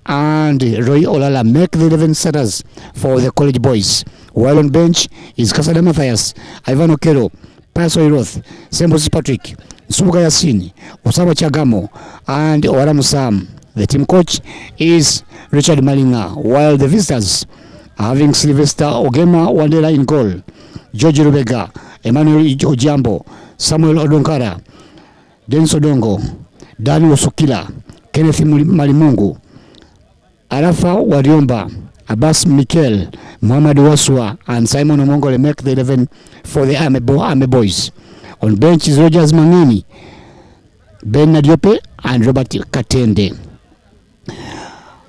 and Roy Olala make the 11 starters for the college boys. While on bench is Kasada Matthias, Ivan Okero, Paso Iroth, Sembos Patrick, Subuga Yasin, Osama Chagamo, and Oram Sam. The team coach is Richard Malinga, while the visitors are having Sylvester Ogema Wandela in goal, George Rubega, Emmanuel Ojambo, Samuel Odonkara, Dennis Odongo, Daniel Sukila, Kenneth Malimungu, Arafa Wariomba, Abbas Mikel, Muhammad Waswa, and Simon Omongole make the 11 for the Ame boys. On bench is Rogers Mangini, Ben Nadiope, and Robert Katende.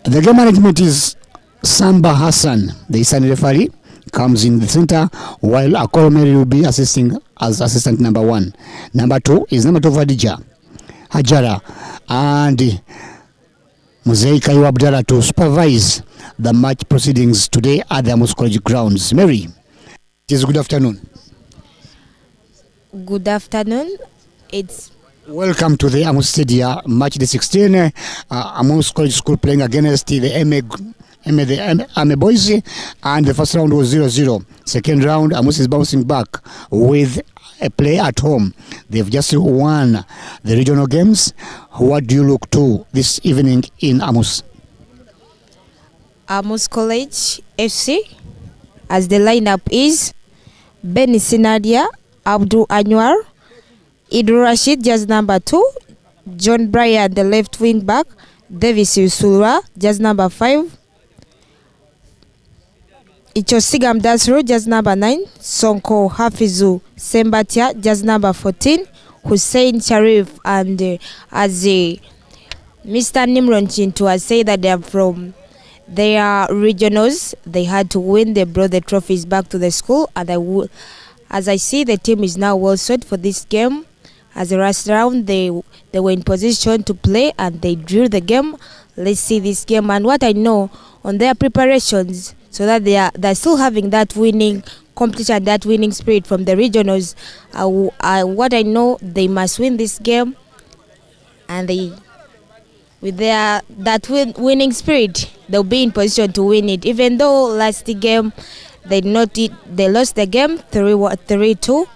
The game management is Samba Hassan, the Isani referee, comes in the center, while Akol Mary will be assisting as assistant number 1. Number 2 is number 2 Vadija Hajara, and Muzei Kayu Abdallah to supervise the match proceedings today at the Amus College grounds. Mary, it is good afternoon. Good afternoon. It's welcome to the Amus Stadium, match day 16. Amus College School playing against the EME boys, and the first round was 0-0. Second round, Amus is bouncing back with a play at home. They've just won the regional games. What do you look to this evening in Amus? Amus College FC, as the lineup is Benny Sinadia, Abdul Anwar, Idru Rashid, just number 2, John Bryan, the left wing back, Davis Yusura, just number 5, Ichosigam Dasru, just number 9, Sonko Hafizu Sembatia, just number 14, Hussein Sharif, and as Mr. Nimron Chintu has said that they are from their regionals, they had to win, they brought the trophies back to the school, and as I see, the team is now well set for this game. As the last round, they were in position to play and they drew the game. Let's see this game and what I know on their preparations, so that they're still having that winning competition, that winning spirit from the regionals. What I know, they must win this game, and with winning spirit, they'll be in position to win it. Even though last game they lost the game 3-2.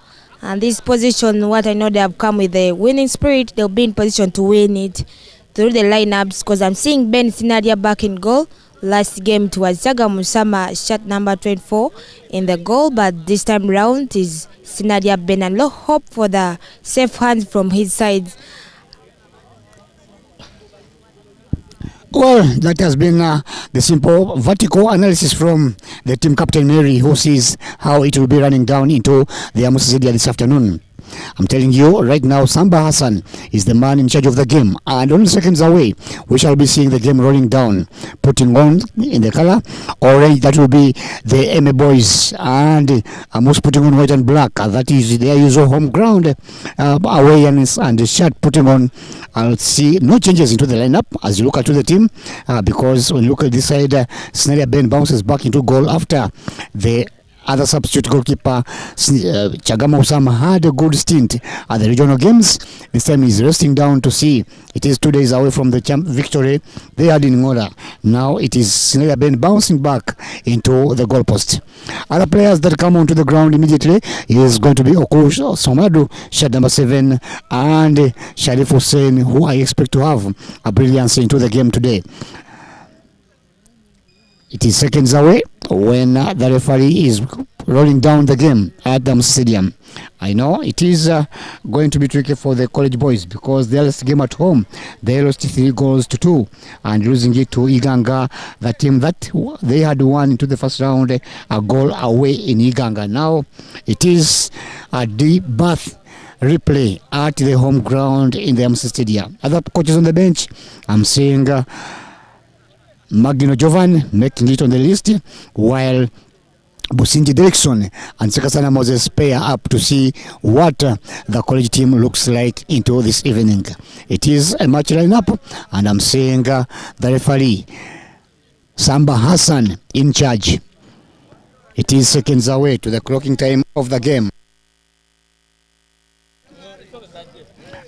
And this position, what I know, they have come with the winning spirit. They'll be in position to win it through the lineups, because I'm seeing Ben Sinadia back in goal. Last game it was Jaga Musama, shot number 24 in the goal, but this time round is Sinadia Ben, and hope for the safe hands from his side. Well, that has been the simple vertical analysis from the team captain Mary, who sees how it will be running down into the Amus Stadium this afternoon. I'm telling you right now, Samba Hassan is the man in charge of the game, and only seconds away we shall be seeing the game rolling down, putting on in the color orange. That will be the EME boys, and Amus putting on white and black. That is their usual home ground away, and the shirt putting on. I'll see no changes into the lineup as you look at the team, because when you look at this side, Scenario Ben bounces back into goal after the other substitute goalkeeper Chagama Osama had a good stint at the regional games. This time he's resting down to see. It is 2 days away from the victory they had in Ngora. Now it is Scenario Ben bouncing back into the goalpost. Other players that come onto the ground immediately is going to be Okush Somadu, shirt number 7, and Sharif Hussein, who I expect to have a brilliance into the game today. It is seconds away when the referee is rolling down the game at the stadium. I know it is going to be tricky for the college boys, because their last game at home, they lost 3-2, and losing it to Iganga, the team that they had won into the first round, a goal away in Iganga. Now it is a debath replay at the home ground in the Amus Stadium. Other coaches on the bench, I'm seeing Magdino Jovan making it on the list, while Businji Derrickson and Sekasana Moses pair up to see what the college team looks like into this evening. It is a match lineup, and I'm seeing the referee Samba Hassan in charge. It is seconds away to the clocking time of the game.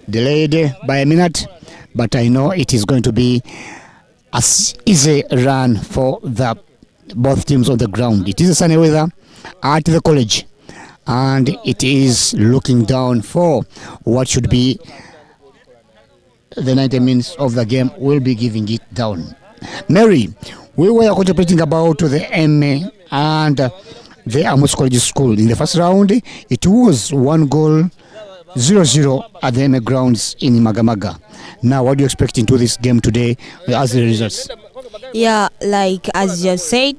Delayed by a minute, but I know it is going to be easy run for the both teams on the ground. It is a sunny weather at the college, and it is looking down for what should be the 90 minutes of the game. Will be giving it down. Mary, we were contemplating about the EME and the Amus College School. In the first round, it was 1-0 at the EME grounds in Magamaga. Now, what do you expect into this game today as the results? Yeah, like as you said,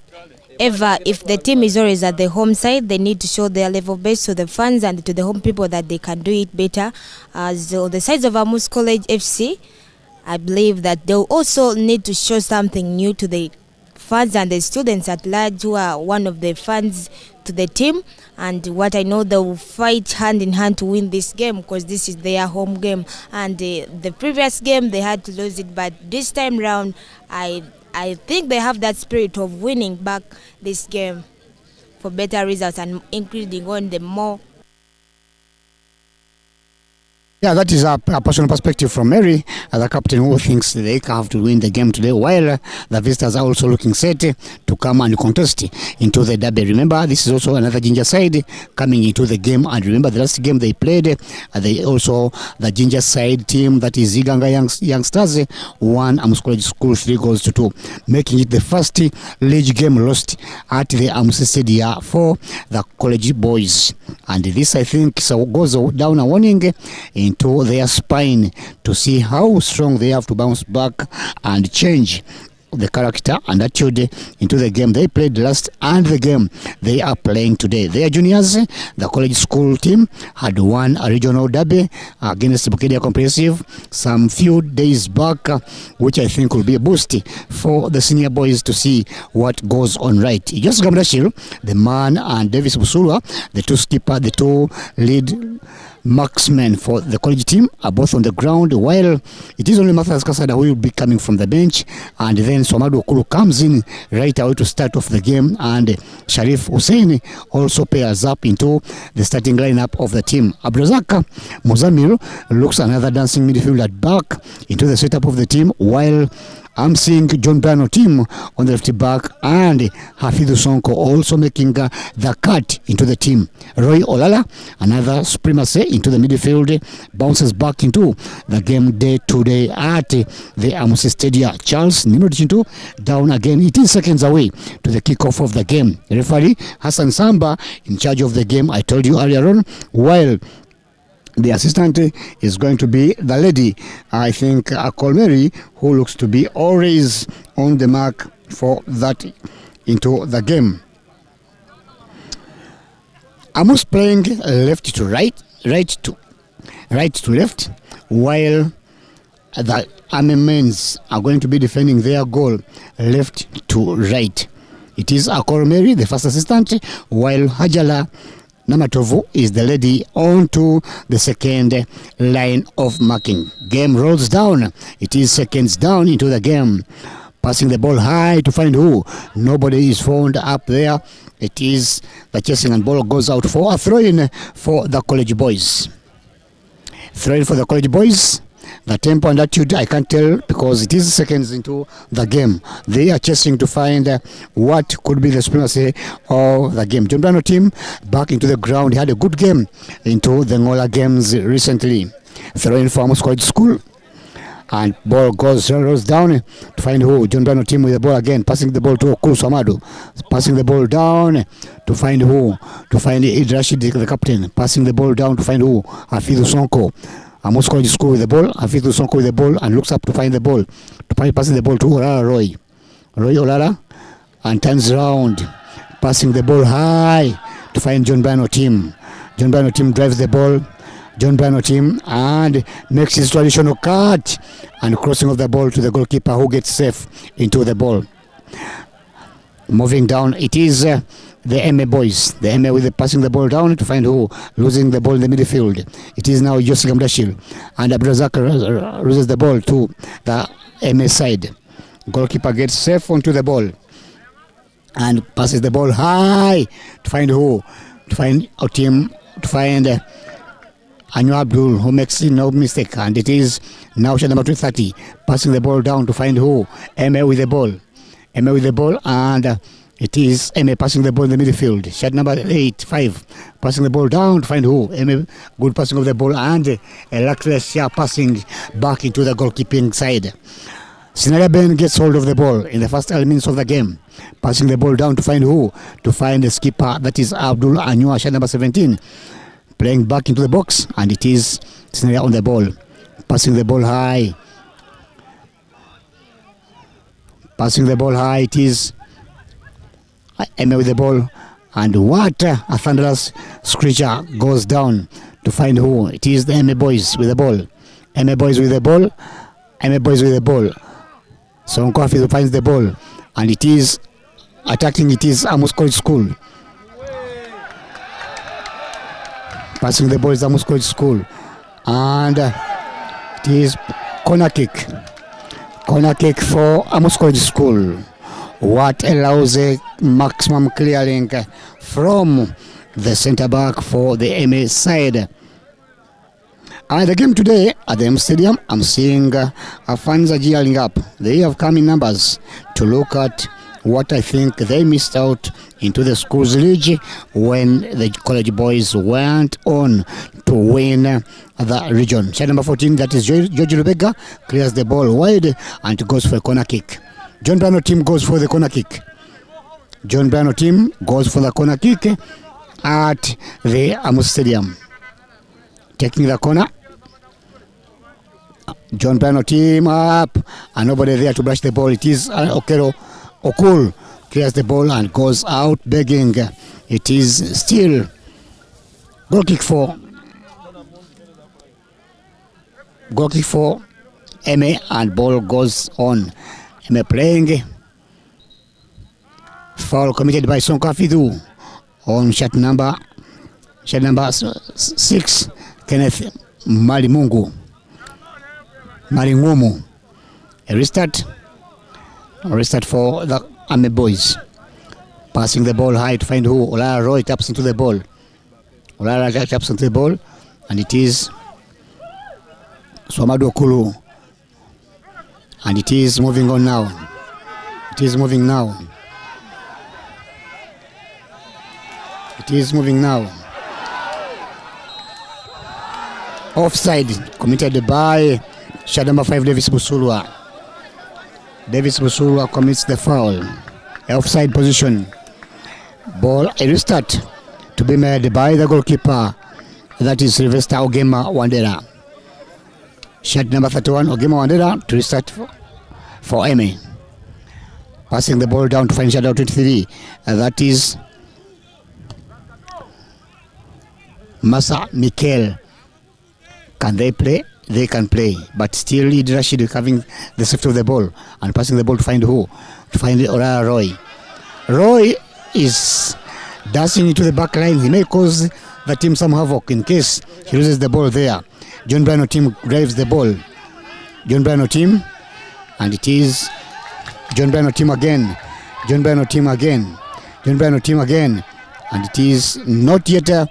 if the team is always at the home side, they need to show their level best to the fans and to the home people that they can do it better. As on the sides of Amus College FC, I believe that they'll also need to show something new to the fans and the students at large who are one of the fans to the team. And what I know, they will fight hand in hand to win this game because this is their home game. And the previous game they had to lose it, but this time round I think they have that spirit of winning back this game for better results and including on the more. Yeah, that is a personal perspective from Mary, the captain who thinks they have to win the game today, while the visitors are also looking set to come and contest into the derby. Remember, this is also another Ginger side coming into the game, and remember the last game they played, they also, the Ginger side team, that is Iganga Youngsters, won Amus College School 3-2, making it the first league game lost at the Amus Stadium for the college boys. And this, I think, goes down a warning into their spine to see how strong they have to bounce back and change the character and attitude into the game they played last and the game they are playing today. Their juniors, the college school team, had won a regional derby against Bukedia Comprehensive some few days back, which I think will be a boost for the senior boys to see what goes on right. Just Gamdashil, the man, and Davis Busula, the two skipper, the two lead marksmen for the college team, are both on the ground, while it is only Matthias Kasada who will be coming from the bench, and then Somadu Okulu comes in right away to start off the game, and Sharif Hussein also pairs up into the starting lineup of the team. Abrazaka Mozamil looks another dancing midfielder at back into the setup of the team, while I'm seeing John Brano team on the left back and Hafidhu Sonko also making the cut into the team. Roy Olala, another supremacy into the midfield, bounces back into the game day today at the Amus Stadium. Charles Nimrodichintu down again. It is seconds away to the kickoff of the game. Referee Hassan Samba in charge of the game, I told you earlier on, while the assistant is going to be the lady, I think, Colmeri, who looks to be always on the mark for that into the game. Amus playing left to right, right to left, while the Amens are going to be defending their goal left to right. It is Colmeri, the first assistant, while Hajala Namatovu is the lady on to the second line of marking. Game rolls down. It is seconds down into the game. Passing the ball high to find who. Nobody is found up there. It is the chasing, and ball goes out for a throw-in for the college boys. Throw-in for the college boys. The tempo and attitude, I can't tell because it is seconds into the game. They are chasing to find what could be the supremacy of the game. John Brano team back into the ground. He had a good game into the Ngola games recently. Throwing for Amus College School. And ball rolls down to find who. John Brano team with the ball again. Passing the ball to Okulu Samadu. Passing the ball down to find who. To find Id Rashid, the captain. Passing the ball down to find who. Hafidhu Sonko. Amus College School with the ball. Hafidhu Sonko with the ball and looks up to find the ball. Passing the ball to Olala Roy. Roy Olala, and turns around. Passing the ball high to find John Brano team. John Brano team drives the ball. John Brano team and makes his traditional cut and crossing of the ball to the goalkeeper, who gets safe into the ball. Moving down, it is the EME boys. The EME with passing the ball down to find who. Losing the ball in the midfield. It is now Yossi Gamdashil. And Abrazak loses the ball to the EME side. Goalkeeper gets safe onto the ball. And passes the ball high to find who. To find our team. To find Anwar Abdul, who makes no mistake, and it is now shot number 230, passing the ball down to find who? EME with the ball. EME with the ball, and it is EME passing the ball in the midfield. Shot number 5, passing the ball down to find who? EME, good passing of the ball, and a luckless passing back into the goalkeeping side. Scenario Ben gets hold of the ball in the first elements of the game, passing the ball down to find who? To find the skipper, that is Abdul Anwar, shot number 17. Playing back into the box, and it is Scenario on the ball, passing the ball high. Passing the ball high, it is EME with the ball, and what a thunderous screecher goes down to find who? It is the EME boys with the ball. EME boys with the ball. EME boys with the ball. So Nkwafi finds the ball, and it is attacking. It is Amus College School. Passing the ball is Amus College School, and it is corner kick. Corner kick for Amus College School. What allows a maximum clearing from the centre back for the EME side. And the game today at the EME Stadium, I'm seeing fans are gearing up. They have come in numbers to look at what I think they missed out into the schools league when the college boys went on to win the region. Shot number 14, that is George Lubega, clears the ball wide and goes for a corner kick. John Brano team goes for the corner kick. John Brano team goes for the corner kick at the Amus Stadium. Taking the corner. John Brano team up, and nobody there to brush the ball. It is Okero Okul clears the ball and goes out begging. It is still goal kick for EME, and ball goes on. EME playing. Foul committed by Sonko Afidu on shot number 6, Kenneth Malingumu. A restart for the EME boys. Passing the ball high to find who? Olara Roy taps into the ball. And it is Swamadu Okulu. And it is moving on now. It is moving now. Offside committed by shot number 5, Davis Busulwa. Davis Busulwa commits the foul. Offside position. Ball a restart to be made by the goalkeeper. That is Sylvester Ogema Wandera. Shot number 31, Ogema Wandera to restart for EME. Passing the ball down to find shot out 23. That is Masa Mikel. Can they play? They can play, but still Id Rashid having the safety of the ball and passing the ball to find who? To find Olara Roy. Roy is dashing into the back line. He may cause the team some havoc in case he loses the ball there. John Brano team drives the ball. John Brano team, and it is John Brano team again. And it is not yet.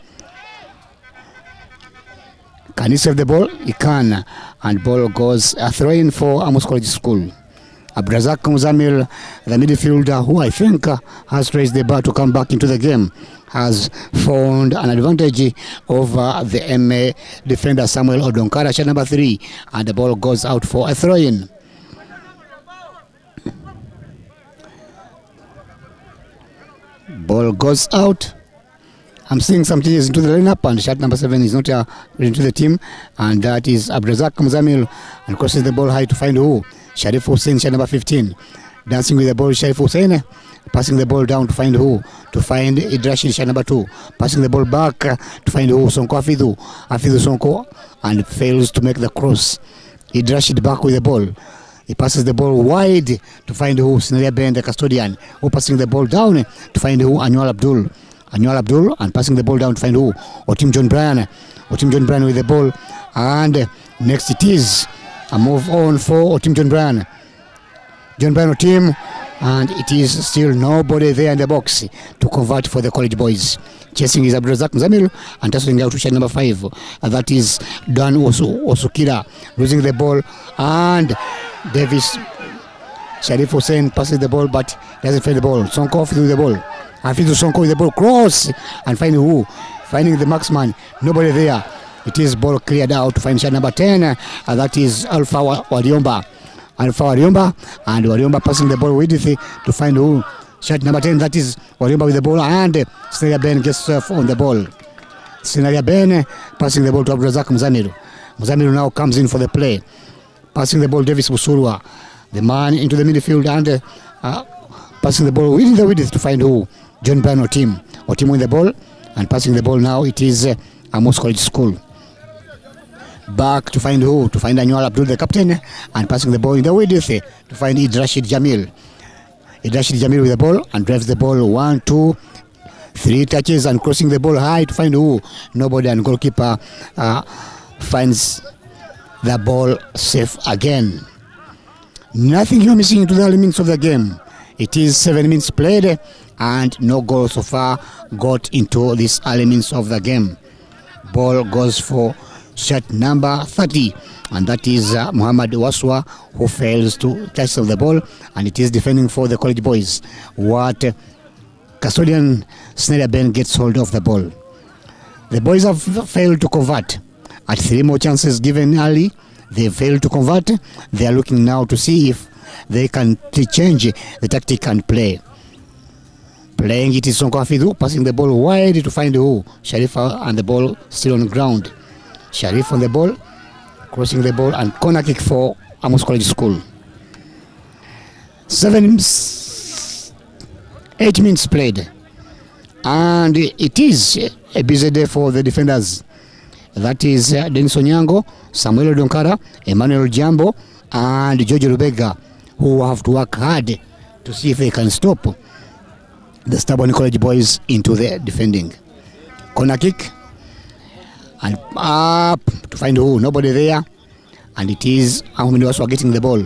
Can he save the ball? He can. And ball goes a throw-in for Amus College School. Abrazak Muzamil, the midfielder, who I think has raised the bar to come back into the game, has found an advantage over the EME defender Samuel Odonkara, shot number 3, and the ball goes out for a throw-in. Ball goes out. I'm seeing some changes into the lineup, and shot number 7 is not into the team, and that is Abrazak Muzamil, and crosses the ball high to find who? Sharif Hussein, shot number 15. Dancing with the ball, Sharif Hussein, passing the ball down to find who? To find Idrashid, shot number 2. Passing the ball back to find who? Sonko Afidu Sonko, and fails to make the cross. Idrashid back with the ball. He passes the ball wide to find who? Scenario Ben, the custodian, who passing the ball down to find who? Anwar Abdul, and passing the ball down to find who? Otim John Bryan with the ball, and next it is a move on for Otim John Bryan. John Bryan team and it is still nobody there in the box to convert for the college boys. Chasing is Abdulrazak Mzamil and tossing out to shot number 5. That is Dan Osukira losing the ball, and Davis Sharif Hussein passes the ball but doesn't find the ball. Sonko off with the ball. Hafizu Sonko with the ball, cross and finding who? Finding the marksman. Nobody there. It is ball cleared out to find shot number 10. That is Alpha Wariomba. Alpha Wariomba, and Wariomba passing the ball with to find who? Shot number 10. That is Wariomba with the ball, and Sinaria Ben gets off on the ball. Sinaria Ben passing the ball to Abdulrazak Mzamiru. Mzamiru now comes in for the play. Passing the ball, Davis Busurwa, the man into the midfield, and passing the ball within the width to find who? John Brown Otim with the ball, and passing the ball now it is Amus College School. Back to find who? To find Anwar Abdul, the captain, and passing the ball in the width to find Id Rashid Jamil. Id Rashid Jamil with the ball and drives the ball 1, 2, 3 touches and crossing the ball high to find who? Nobody, and goalkeeper finds the ball safe again. Nothing you're missing into the elements of the game. It is 7 minutes played and no goal so far got into these elements of the game. Ball goes for shot number 30, and that is Muhammad Waswa, who fails to touch the ball, and it is defending for the college boys. What custodian Snyder Ben gets hold of the ball. The boys have failed to convert. At 3 more chances given early, they failed to convert. They are looking now to see if they can change the tactic and play. Playing it is Sonko Hafidu, passing the ball wide to find who? Sharif, and the ball still on the ground. Sharif on the ball, crossing the ball, and corner kick for Amus College School. 8 minutes played, and it is a busy day for the defenders. That is Denis Onyango, Samuel Donkara, Emmanuel Jambo, and George Rubega, who have to work hard to see if they can stop the stubborn college boys into the defending. Corner kick, and up to find who? Nobody there, and it is Ahmed Waswa getting the ball,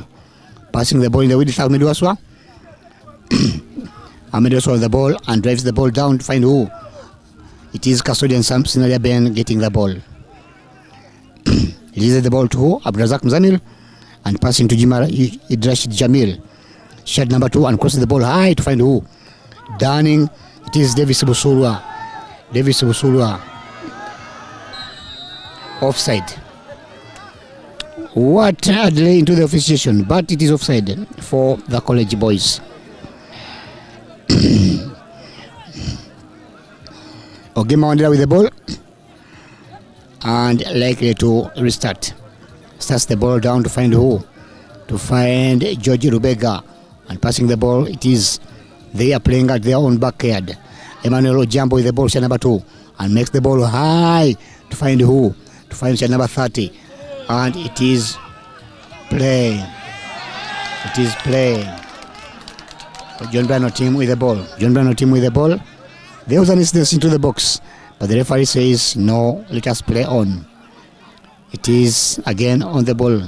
passing the ball in the width. Ahmed Waswa Ahmed Waswa with the ball and drives the ball down to find who? It is custodian Samson Ben getting the ball. Releases the ball to who? Abdulrazak Mzamil, and passing to Idrashid Jamil. Shot number 2 and crosses the ball high to find who? Dunning. It is Davis Busurwa. Davis Busurwa. Offside. What a delay into the officiation, but it is offside for the college boys. Ogema Wandera with the ball and likely to restart. Starts the ball down to find who? To find George Rubega, and passing the ball, it is they are playing at their own backyard. Emmanuel Ojambo with the ball, shot number 2, and makes the ball high to find who? To find shot number 30, and it is play. It is play. John Brown team with the ball. John Brown team with the ball. There was an incident into the box, but the referee says no, let us play on. It is again on the ball.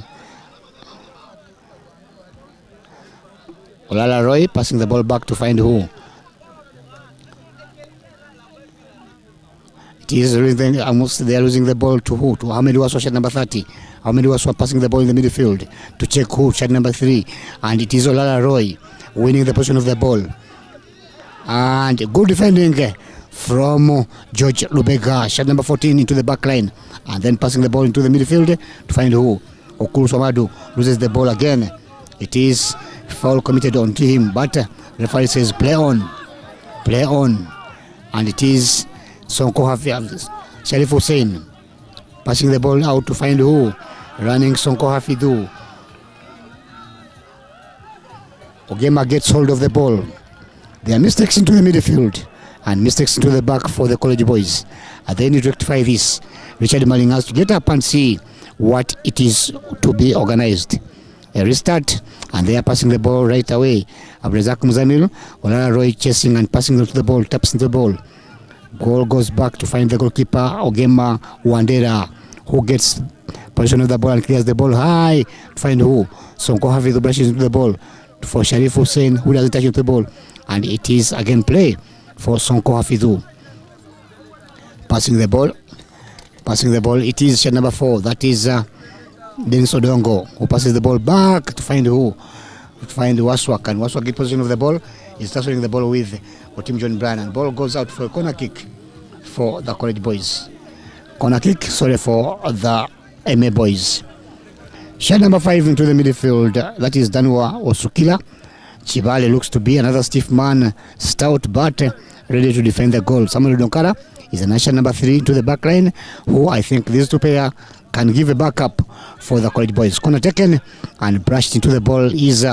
Olala Roy passing the ball back to find who? It is losing, they are losing the ball to who? To Ahmed Waswa, shot number 30. Ahmed Waswa passing the ball in the midfield to check who? Shot number 3. And it is Olala Roy winning the position of the ball. And good defending from George Lubega, shot number 14 into the back line, and then passing the ball into the midfield to find who? Okuru Somadu loses the ball again. It is foul committed on him, but referee says play on, and it is Sonko Hafiz, Sharif Hussein passing the ball out to find who? Running Sonko Hafidu. Ogema gets hold of the ball. There are mistakes into the midfield and mistakes into the back for the college boys. And they need to rectify this. Richard Malling has to get up and see what it is to be organized. A restart, and they are passing the ball right away. Abdulrazak Mzamil, Olala Roy chasing and passing to the ball, taps into the ball. Goal goes back to find the goalkeeper, Ogema Wandera, who gets position of the ball and clears the ball high to find who? Sonko Hafiz brushes into the ball for Sharif Hussein, who doesn't touch the ball, and it is again play for Sonko Hafidhu. Passing the ball. It is shot number 4. That is Dennis Odongo, who passes the ball back to find who? To find Waswak, and Waswak in position of the ball is tussling the ball with Otim John Bryan, and ball goes out for a corner kick for the college boys. For the EME boys. Shot number 5 into the midfield. That is Danwa Osukila. Chibale looks to be another stiff man, stout but ready to defend the goal. Samuel Donkara is a national number 3 into the back line, who I think these two players can give a backup for the college boys. Corner taken and brushed into the ball is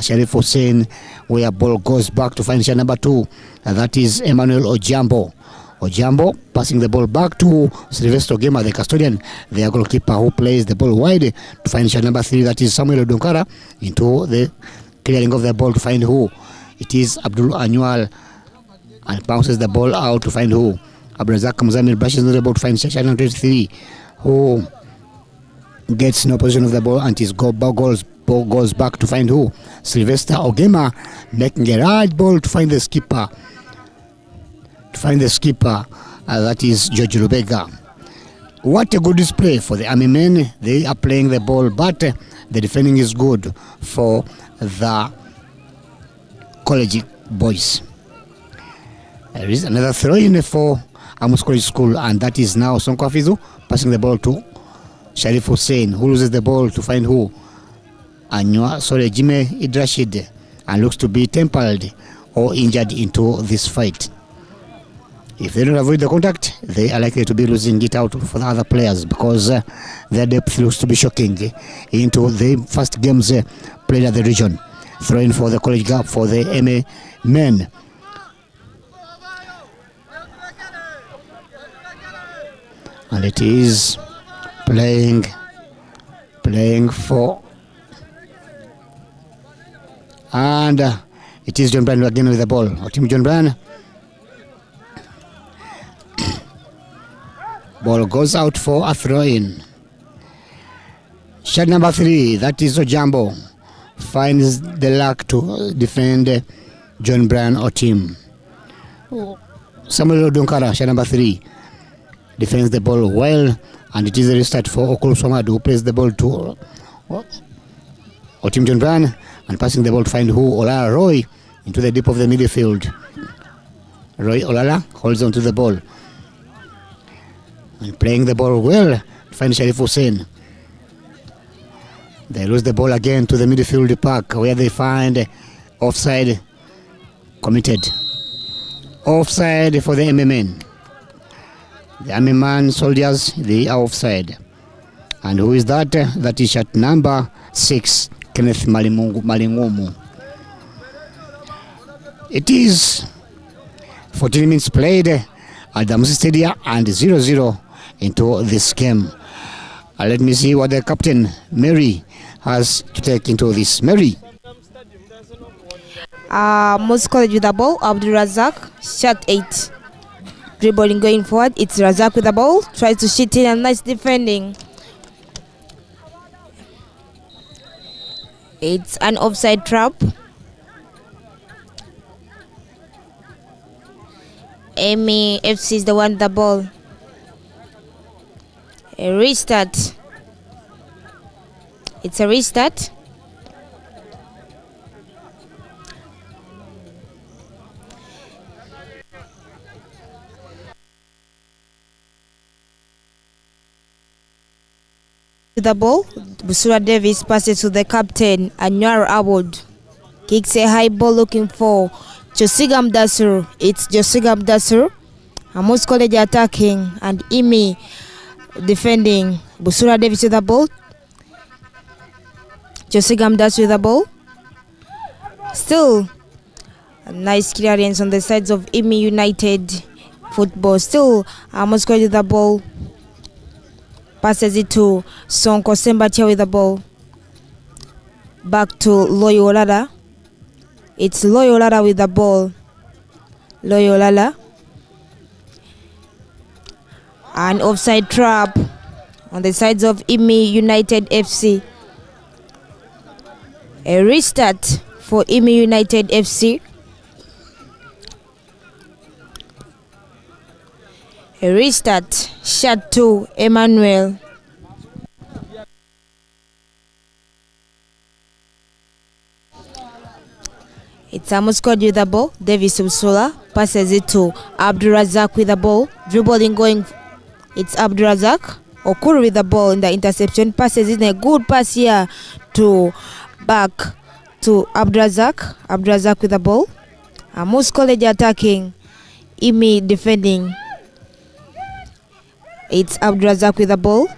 Sharif Hussein, where ball goes back to find shot number 2. That is Emmanuel Ojambo passing the ball back to Sylvester Gema, the custodian, their goalkeeper, who plays the ball wide to find shot number 3. That is Samuel Odonkara into the clearing of the ball to find who? It is Abdul Anwal, and bounces the ball out to find who? Abrazak Muzamil brushes the ball to find shot number 3, who gets no position of the ball and his ball goes back to find who? Sylvester Ogema, making a right ball to find the skipper. That is George Rubega. What a good display for the Army men. They are playing the ball, but the defending is good for the college boys. There is another throw-in for Amus College School, and that is now Sonko Hafidhu passing the ball to Sharif Hussein, who loses the ball to find who? Jime Idrashid, and looks to be tempered or injured into this fight. If they don't avoid the contact, they are likely to be losing it out for the other players, because their depth looks to be shocking into the first games played at the region. Throwing for the college gap for the EME men. And it is playing for, and it is John Bryan again with the ball. Our team John Bryan. Ball goes out for a throw-in. Shot number 3, that is Ojambo, finds the luck to defend John Bryan or team. Samuel Odonkara, shot number 3, defends the ball well, and it is a restart for Okul Somadu, who plays the ball to Otim John Bryan, and passing the ball to find who? Olala Roy into the deep of the midfield. Roy Olala holds on to the ball and playing the ball well to find Sharif Hussein. They lose the ball again to the midfield park, where they find offside committed. Offside for the EME men. The EME man soldiers, they are offside. And who is that? That is shot number 6, Kenneth Malingumu. It is 14 minutes played at the Amus Stadium and 0-0 into this game. Let me see what the captain, Mary, has to take into this. Mary. Most college with the ball, Abdul Razak, shot 8. Dribbling going forward, it's Razak with the ball, tries to shoot in, and nice defending. It's an offside trap. EME FC is the one with the ball. A restart. It's a restart. The ball, Busura Davis passes to the captain, Anwar Awad. Kicks a high ball looking for Josigam Dasur. It's Josigam Dasur. Amus College attacking and EME defending. Busura Davis with the ball. Josigam Dasur with the ball. Still a nice clearance on the sides of EME United football. Still Amus College with the ball. Passes it to Sonko Sembatia with the ball. Back to Loyolala. It's Loyolala with the ball. Loyolala. An offside trap on the sides of EME United FC. A restart for EME United FC. A restart, shot to Emmanuel. It's Amus with the ball. Davis Usula passes it to Abdurazak with the ball. Dribbling going. It's Abdurazak. Okuru with the ball in the interception. Passes in a good pass here to back to Abdurazak. Abdurazak with the ball. Amus College attacking. EME defending. It's Abdurazak with the ball.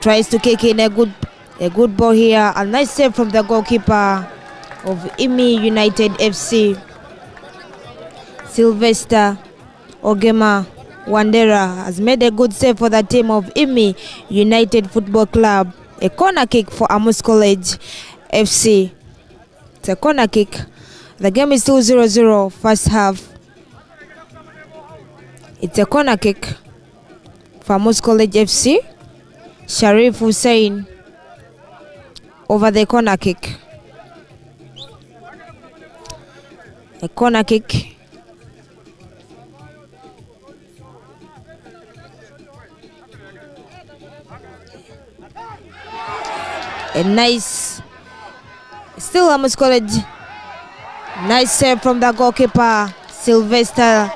Tries to kick in a good ball here. A nice save from the goalkeeper of EME United FC. Sylvester Ogema Wandera has made a good save for the team of EME United Football Club. A corner kick for Amus College FC. It's a corner kick. The game is still 0-0 first half. It's a corner kick for Amus College FC. Sharif Hussein over the corner kick. A corner kick. A nice, still Amus College. Nice save from the goalkeeper, Sylvester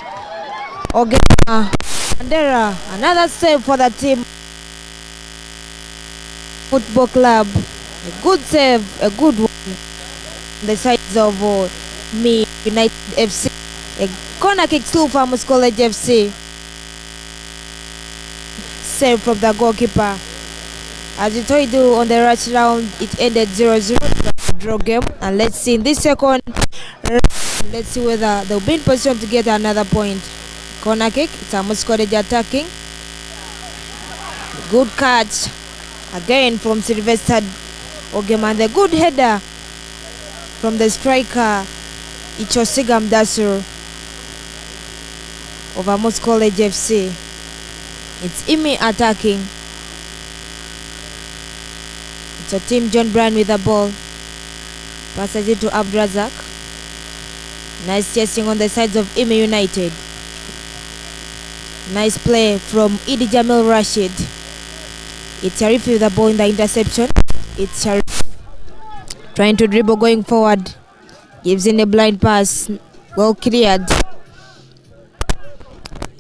Ogema Wandera. Another save for the team football club. A good save, a good one. The sides of EME United FC. A corner kick still for Amus College FC. Save from the goalkeeper. As we told you on the rush round, it ended 0-0 draw game. And let's see in this second round, let's see whether they'll be in position to get another point. Corner kick, it's Amus College attacking. Good catch again from Sylvester Ogema. The good header from the striker Ichosigam Dasur of Amus College FC. It's EME attacking. It's a team John Bryan with the ball. Passes it to Abdurazak. Nice chasing on the sides of EME United. Nice play from Idi Jamil Rashid. It's Sharif with the ball in the interception. It's Sharif trying to dribble going forward. Gives in a blind pass. Well cleared.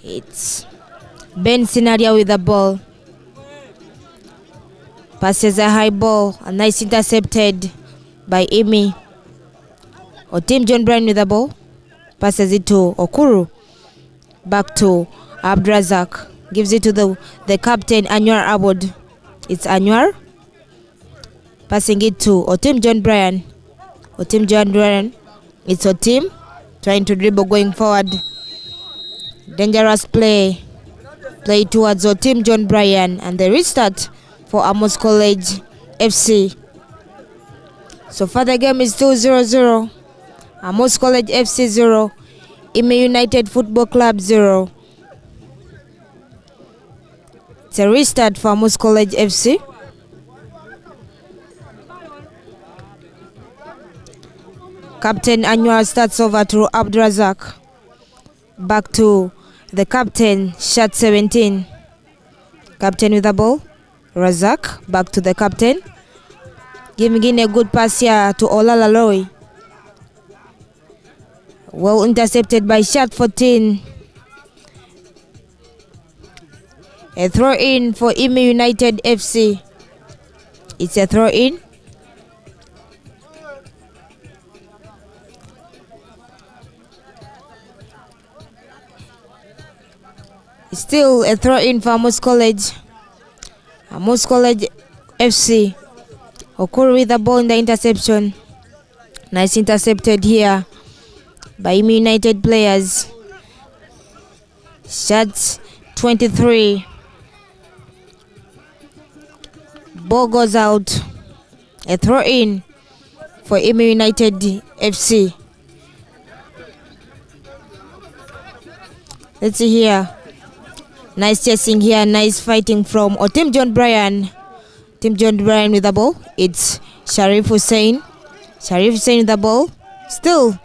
It's Ben Sinaria with the ball. Passes a high ball. A nice intercepted by EME. Or team John Bryan with the ball. Passes it to Okuru. Back to Abdurazak. Gives it to the captain Anwar Abod. It's Anwar. Passing it to Otim John Bryan. Otim John Bryan. It's Otim. Trying to dribble going forward. Dangerous play. Play towards Otim John Bryan. And the restart for Amus College FC. So far the game is still 0-0. Amus College FC 0. EME United Football Club 0. It's a restart for Amus College FC. Captain Anwar starts over to Abdurazak. Back to the captain, shot 17. Captain with the ball. Razak, back to the captain. Giving in a good pass here to Olalaloy. Well intercepted by shot 14. A throw in for EME United FC. It's a throw in. Still a throw in for Amus College. Amus College FC. Okuru with the ball in the interception. Nice intercepted here by EME United players. Shots 23. Ball goes out. A throw in for EME United FC. Let's see here. Nice chasing here, nice fighting from Tim John Bryan. Tim John Bryan with the ball. It's Sharif Hussein. Sharif Hussein the ball. Still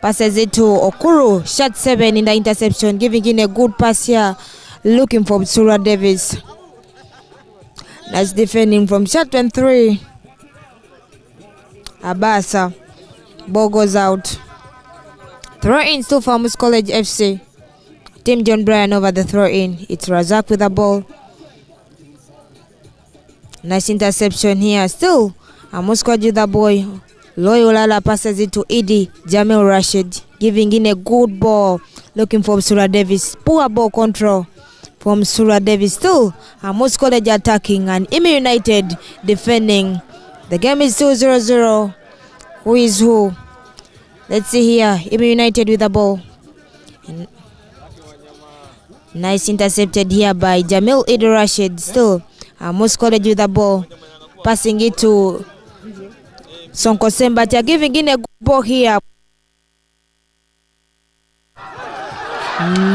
passes it to Okuru. Shot 7 in the interception, giving in a good pass here. Looking for Sura Davis. Nice defending from shot 23. Abasa. Ball goes out. Throw-in still for Amus College FC. Team John Bryan over the throw-in. It's Razak with the ball. Nice interception here. Still, Amus College with the boy. Loyolala passes it to Idi Jamil Rashid, giving in a good ball. Looking for Sura Davis. Poor ball control from Sura Davis. Still, Amus College attacking and EME United defending. The game is still 0-0. Who is who? Let's see here. EME United with the ball. Nice intercepted here by Jamil Idi Rashid. Still, Amus College with the ball. Passing it to Sonko Sembatia, giving in a good ball here.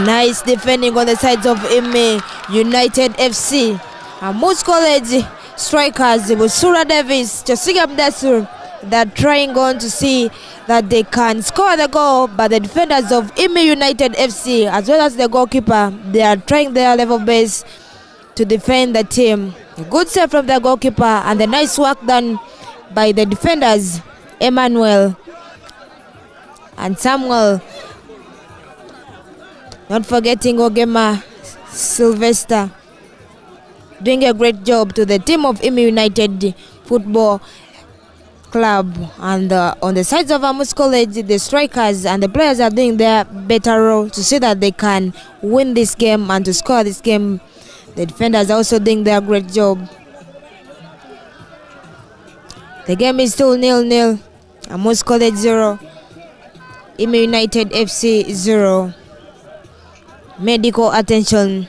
Nice defending on the sides of EME United FC. Amus College strikers with Sura Davis, Josiga Mdasur, they're trying on to see that they can score the goal, but the defenders of EME United FC, as well as the goalkeeper, they are trying their level best to defend the team. A good save from the goalkeeper and the nice work done by the defenders, Emmanuel and Samuel. Not forgetting Ogema Sylvester, doing a great job to the team of EME United Football Club. And on the sides of Amus College, the strikers and the players are doing their better role to see that they can win this game and to score this game. The defenders are also doing their great job. The game is still 0-0. Amus College 0, EME United FC 0. Medical attention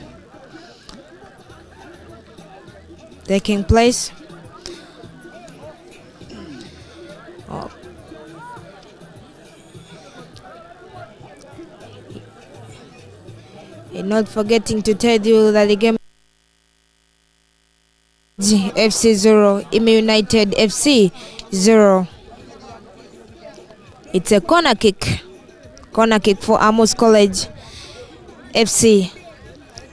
taking place. Oh. And not forgetting to tell you that the game FC 0, EME United FC 0. It's a corner kick. Corner kick for Amus College FC.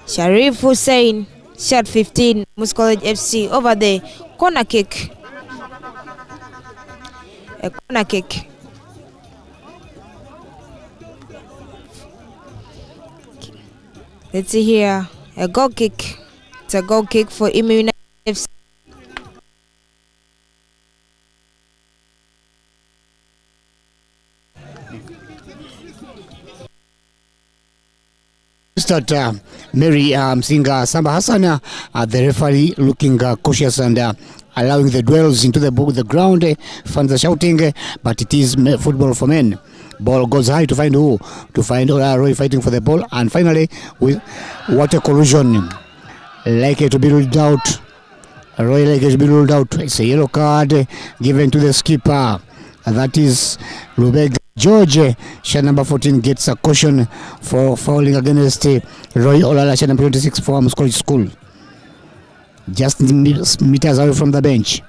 Sharif Hussein, shot 15, Amus College FC over the corner kick. A corner kick. Let's see here. A goal kick. It's a goal kick for EME United FC. That Mary Singer Samba Hassan, the referee, looking cautious and allowing the duels into the ground. Fans are shouting, but it is football for men. Ball goes high to find who? To find Roy fighting for the ball, and finally, with what a collision! Like to be ruled out. Roy like to be ruled out. It's a yellow card given to the skipper. That is Lubega George. Shot number 14 gets a caution for fouling against Roy Olala. Shot number 26 for Amus College School. Just meters away from the bench.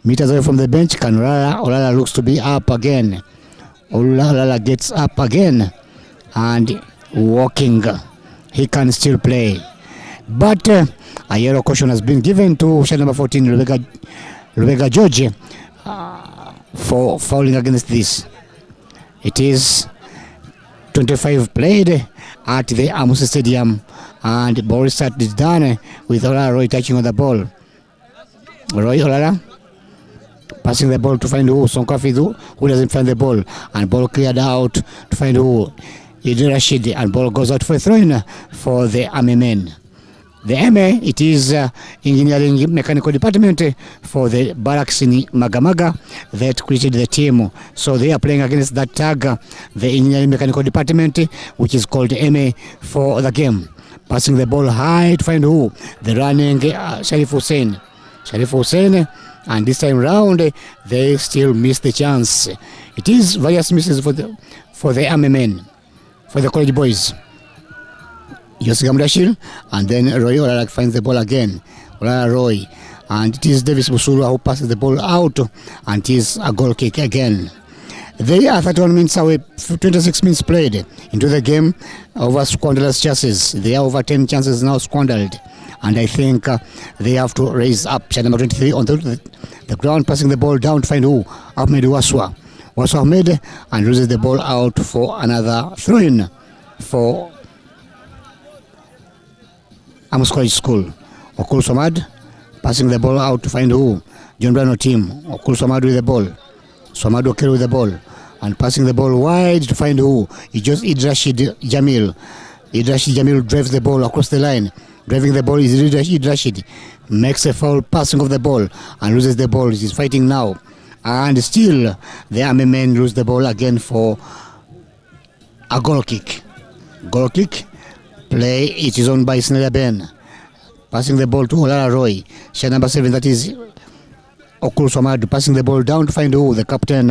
Meters away from the bench. Can Olala looks to be up again. Olala gets up again and walking. He can still play. But a yellow caution has been given to shot number 14, Lubega George, for fouling against this. It is 25 played at the Amus Stadium, and ball start is done with Roy touching on the ball. Roy Olala passing the ball to find who? Sonkafidu, who doesn't find the ball, and ball cleared out to find who? Idi Rashid, and ball goes out for a throw-in for the EME men. The EME, it is engineering mechanical department for the barracks in Magamaga that created the team. So they are playing against that tag, the engineering mechanical department, which is called EME for the game. Passing the ball high to find who? The running Sharif Hussein. Sharif Hussein, and this time round they still miss the chance. It is various misses for the EME men, for the college boys. Yosigam Rashid, and then Roy Olala finds the ball again. Olala Roy and it is Davis Busura who passes the ball out, and it is a goal kick again. They are 31 minutes away, 26 minutes played into the game, over squanderless chances. They are over 10 chances now squandered, and I think they have to raise up. Shot number 23 on the ground, passing the ball down to find who? Ahmed Waswa. Waswa Ahmed, and loses the ball out for another throw-in for Amus College School. Okul Somad passing the ball out to find who? John Brano team. Okul Somad with the ball. Somad Okelo with the ball. And passing the ball wide to find who? It's just Id Rashid Jamil. Id Rashid Jamil drives the ball across the line. Driving the ball is Id Rashid. Makes a foul passing of the ball and loses the ball. He's fighting now. And still the Army men lose the ball again for a goal kick. Goal kick. Play, it is owned by Snelia Ben. Passing the ball to Olara Roy. Shot number 7, that is Okul Somad, passing the ball down to find who? The captain,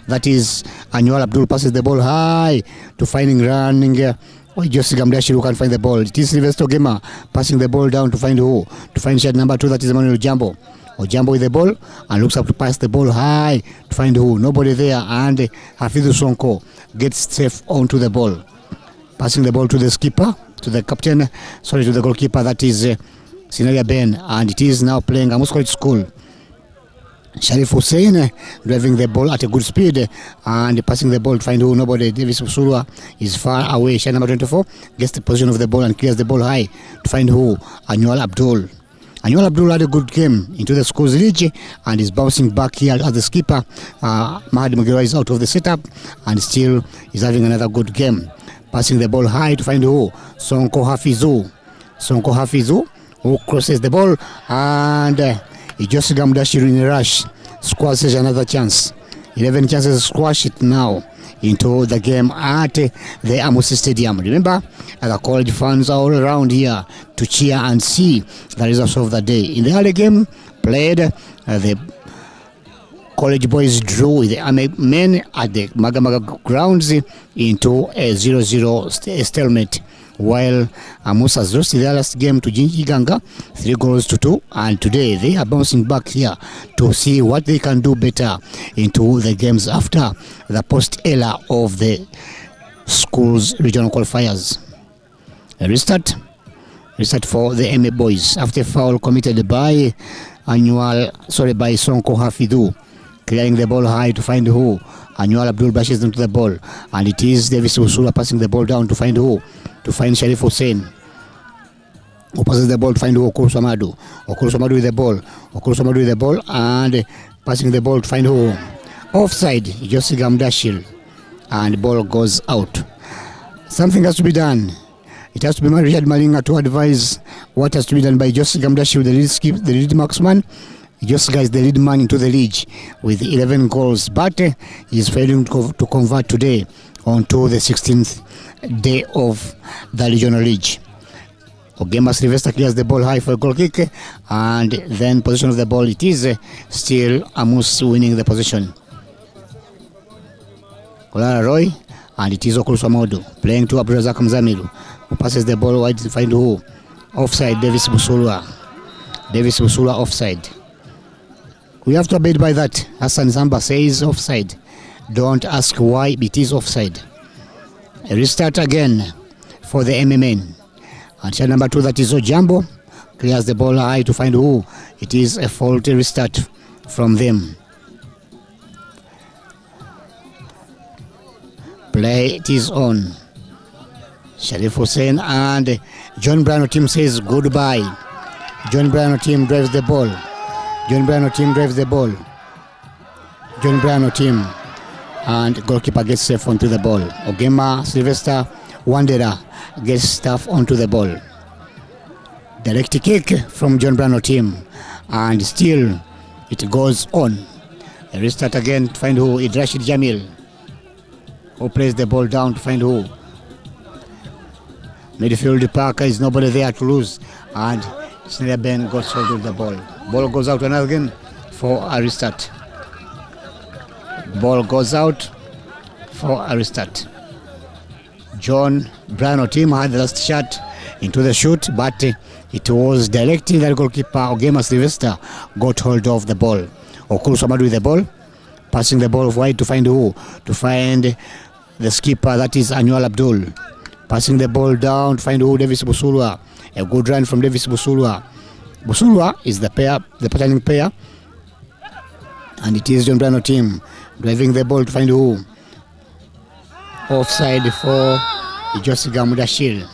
that is Anwar Abdul, passes the ball high to running Josie Gamdashi, who can find the ball. It is Sylvester Gema passing the ball down to find who? To find shot number 2, that is Emmanuel Jambo. Ojambo with the ball and looks up to pass the ball high to find who? Nobody there, and Hafidhu Sonko gets safe onto the ball. Passing the ball to the skipper, to the captain, to the goalkeeper, that is Sinaria Ben, and it is now playing Amus College School. Sharif Hussein driving the ball at a good speed and passing the ball to find who? Nobody. Davis Usurwa is far away. Shot number 24 gets the position of the ball and clears the ball high to find who? Anwar Abdul. Anwar Abdul had a good game into the school's reach and is bouncing back here as the skipper. Mahad Mugira is out of the setup and still is having another good game. Passing the ball high to find who? Sonko Hafizu. Sonko Hafizu, who crosses the ball, and he just Gamdashi in a rush squashes another chance. 11 chances to squash it now into the game at the Amus Stadium. Remember, the college fans are all around here to cheer and see the results of the day. In the early game played, the college boys drew with the men at the Magamaga grounds into a 0-0 stalemate, while Amus has lost their last game to Jinjiganga 3-2, and today they are bouncing back here to see what they can do better into the games after the post-era of the school's regional qualifiers. A restart for the EME boys after foul committed by Sonko Hafidu, clearing the ball high to find who? Anwar Abdul bashes into the ball, and it is Davis Usula passing the ball down to find who? To find Sharif Hussein, who passes the ball to find Okul Somadu. Okul Somadu with the ball. Okul Somadu with the ball and passing the ball to find who? Offside, Josie Gamdashil, and the ball goes out. Something has to be done. It has to be Richard Malinga to advise what has to be done by Josie Gamdashil, the lead marksman. Josie is the lead man into the league with 11 goals, but he is failing to convert today onto the 16th day of the regional league. Ogema Sylvester clears the ball high for a goal kick, and then position of the ball, it is still Amus winning the position. Olara Roy, and it is Okulu Samodo playing to Abdurazak Mzamiru, who passes the ball wide to find who? Offside, Davis Busulwa. Davis Busulwa offside. We have to abide by that. Hassan Zamba says offside. Don't ask why it is offside. A restart again for the MMA. And shot number 2, that is Ojambo, clears the ball high to find who? It is a faulty restart from them. Play it is on. Sharif Hussein and John Brano team says goodbye. John Brano team drives the ball. John Brano team drives the ball. John Brano team, and goalkeeper gets safe onto the ball. Ogema Sylvester Wanderer gets stuff onto the ball. Direct kick from John Brano team, and still it goes on. A restart again to find who? Rashid Jamil, who plays the ball down to find who? Midfield Parker is nobody there to lose, and Snelia Ben got hold of the ball. Ball goes out another again for a restart. Ball goes out for a restart. John Brano team had the last shot into the shoot, but It was directly that goalkeeper Ogema Sylvester got hold of the ball. Okulu Samadu with the ball, passing the ball wide to find who? To find the skipper, that is Annual Abdul. Passing the ball down to find who? Davis Busulwa. A good run from Davis Busulwa. Busulwa is the patterning pair. And it is John Brano team driving the ball to find who? Offside for Josiga Mudashir.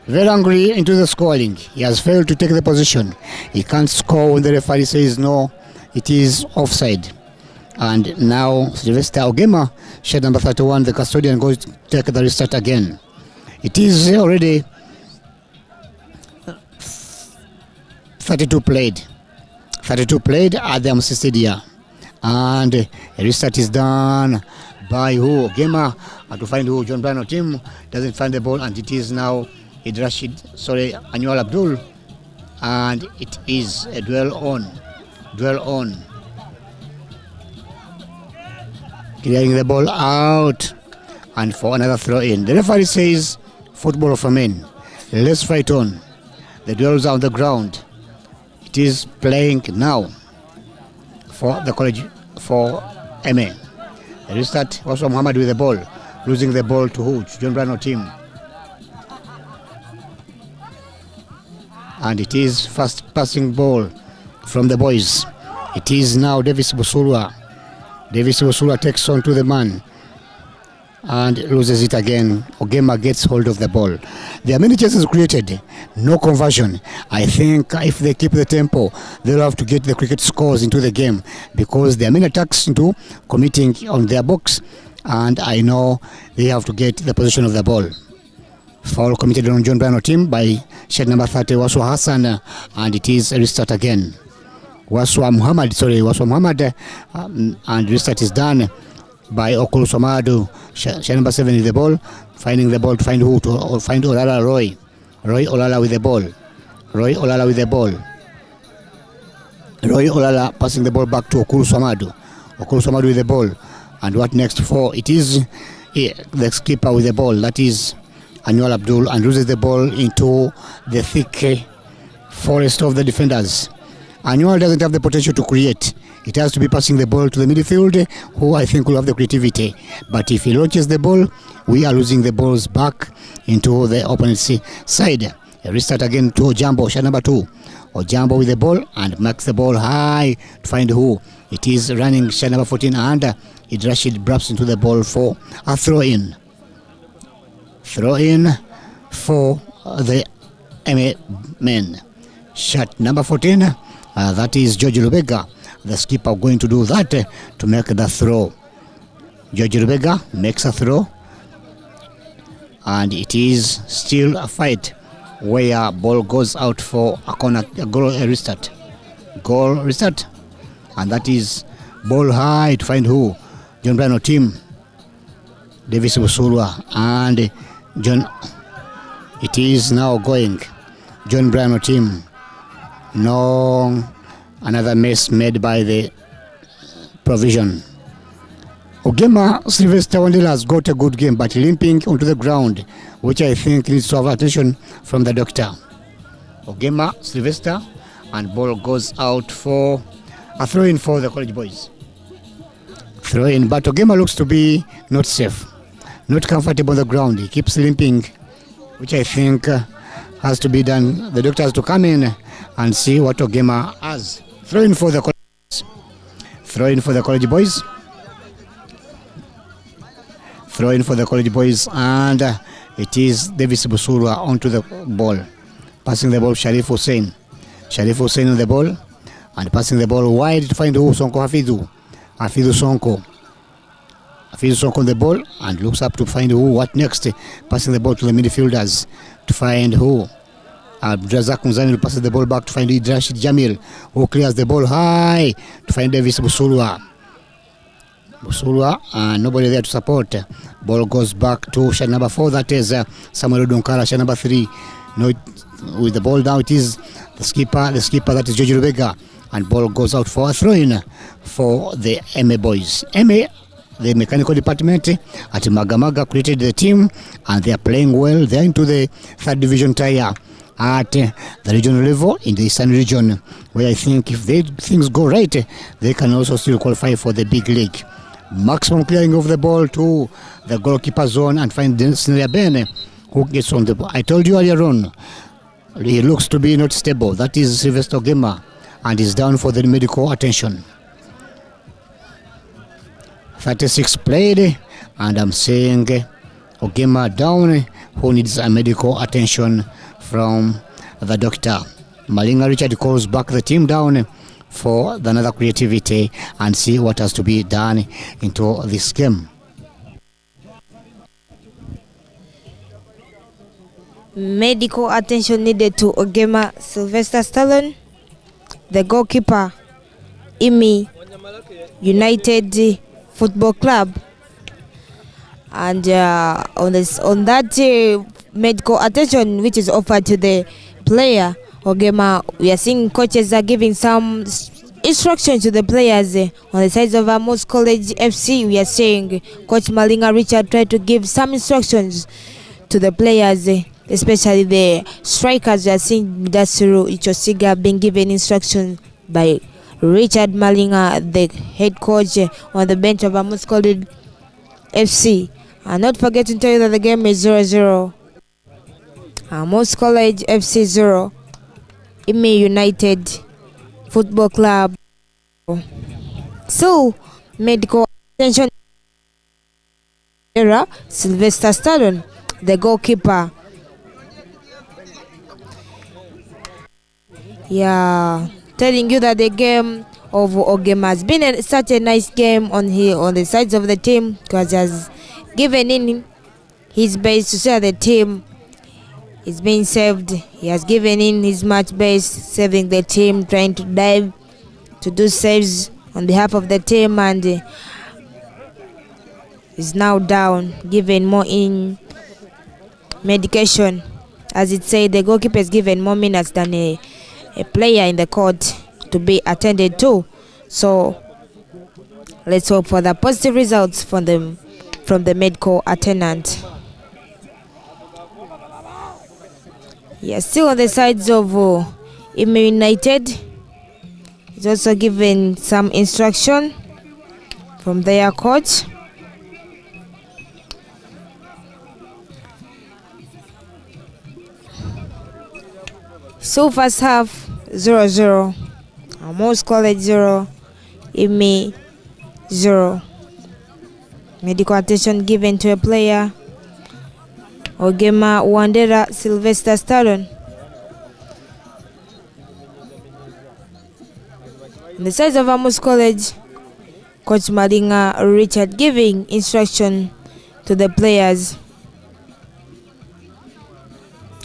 Very angry into the scoring. He has failed to take the position. He can't score when the referee says no, it is offside. And now Sylvester Ogema, shed number 31, the custodian, goes to take the restart again. It is already 32 played. 32 played at the Amus Stadium. And a restart is done by who? Ogema, and to find who? John Brano team doesn't find the ball, and it is now Annual Abdul, and it is a dwell on. Clearing the ball out, and for another throw in. The referee says, football for men. Let's fight on. The duels are on the ground. It is playing now for the college, for EME. The restart, also Muhammad with the ball, losing the ball to who? John Brano team. And it is fast passing ball from the boys. It is now Davis Busulwa. Davis Busulwa takes on to the man and loses it again. Ogema gets hold of the ball. There are many chances created, no conversion. I think if they keep the tempo, they'll have to get the cricket scores into the game, because there are many attacks into committing on their box, and I know they have to get the position of the ball. Foul committed on John Brano team by shed number 30, Waswa Hassan, and it is a restart again. Waswa Muhammad, and restart is done by Okulu Somadu. Shed number 7 with the ball, finding the ball to find who? To find Olala Roy. Roy Olala with the ball. Roy Olala passing the ball back to Okulu Somadu. Okulu Somadu with the ball. And what next for? It is the skipper with the ball, that is Annual Abdul, and loses the ball into the thick forest of the defenders. Annual doesn't have the potential to create. It has to be passing the ball to the midfield, who I think will have the creativity. But if he launches the ball, we are losing the balls back into the opponent's side. A restart again to Ojambo, shot number 2. Ojambo with the ball and marks the ball high to find who? It is running shot number 14, and it Rashid braps into the ball for a throw-in. Throw-in for the EME men. Shot number 14, that is George Lubega, the skipper, going to do that to make the throw. George Lubega makes a throw, and it is still a fight where ball goes out for a corner, a restart. Goal restart, and that is ball high to find who? John Brano team, Davis Busulwa, and John. It is now going John Brano team. No, another mess made by the provision. Ogema Sylvester Wandela has got a good game, but limping onto the ground, which I think needs to have attention from the doctor. Ogema Sylvester, and ball goes out for a throw-in for the college boys. Throw-in, but Ogema looks to be not safe, not comfortable on the ground. He keeps limping, which I think has to be done. The doctor has to come in and see what Ogema has. Throw-in for the college boys. Throw-in for the college boys. Throw-in for the college boys, and it is Davis Busulwa onto the ball. Passing the ball, Sharif Hussein. Sharif Hussein on the ball, and passing the ball wide to find who? Sonko Hafidhu. Hafidhu Sonko. Hafidhu Sonko on the ball, and looks up to find who? What next? Passing the ball to the midfielders to find who? Abdrazak Muzani passes the ball back to find Rashid Jamil, who clears the ball high to find Davis Busulwa. And nobody there to support. Ball goes back to shot number 4, that is Samuel Odonkara. Shot number 3, no, with the ball down, it is the skipper, that is George Rubega, and ball goes out for a throw-in for the EME boys. EME, the mechanical department at Magamaga, created the team, and they are playing well. They are into the 3rd division tier, at the regional level in the Eastern region, where I think if things go right, they can also still qualify for the big league. Maximum clearing of the ball to the goalkeeper zone and find Scenario Ben, who gets on the ball. I told you earlier on, he looks to be not stable. That is Sylvester Ogema, and is down for the medical attention. 36 played, and I'm saying Ogema down, who needs a medical attention from the doctor. Malinga Richard calls back the team down for another creativity and see what has to be done into this game. Medical attention needed to Ogema Sylvester Stallone, the goalkeeper, EME United Football Club, and on that medical attention which is offered to the player Ogema, we are seeing coaches are giving some instructions to the players. On the sides of Amus College FC, we are seeing Coach Malinga Richard try to give some instructions to the players, especially the strikers. We are seeing Dasuru Ichosiga being given instructions by Richard Malinga, the head coach, on the bench of Amus College FC. And not forget to tell you that the game is 0-0. Amus College FC 0, EME United Football Club. So, medical attention era, Sylvester Stallone, the goalkeeper. Yeah, telling you that the game of Ogema has been such a nice game on the sides of the team, because he has given in his best to say the team is being saved. He has given in his match best, saving the team, trying to dive to do saves on behalf of the team, and is now down, given more in medication. As it said, the goalkeeper is given more minutes than a player in the court to be attended to. So let's hope for the positive results from the medical attendant. Yes, still on the sides of EME United. He's also given some instruction from their coach. So first half 0-0. Amus College 0, EME 0. Medical attention given to a player, Ogema Wandera Sylvester Stallone. On the sides of Amus College, Coach Malinga Richard giving instruction to the players,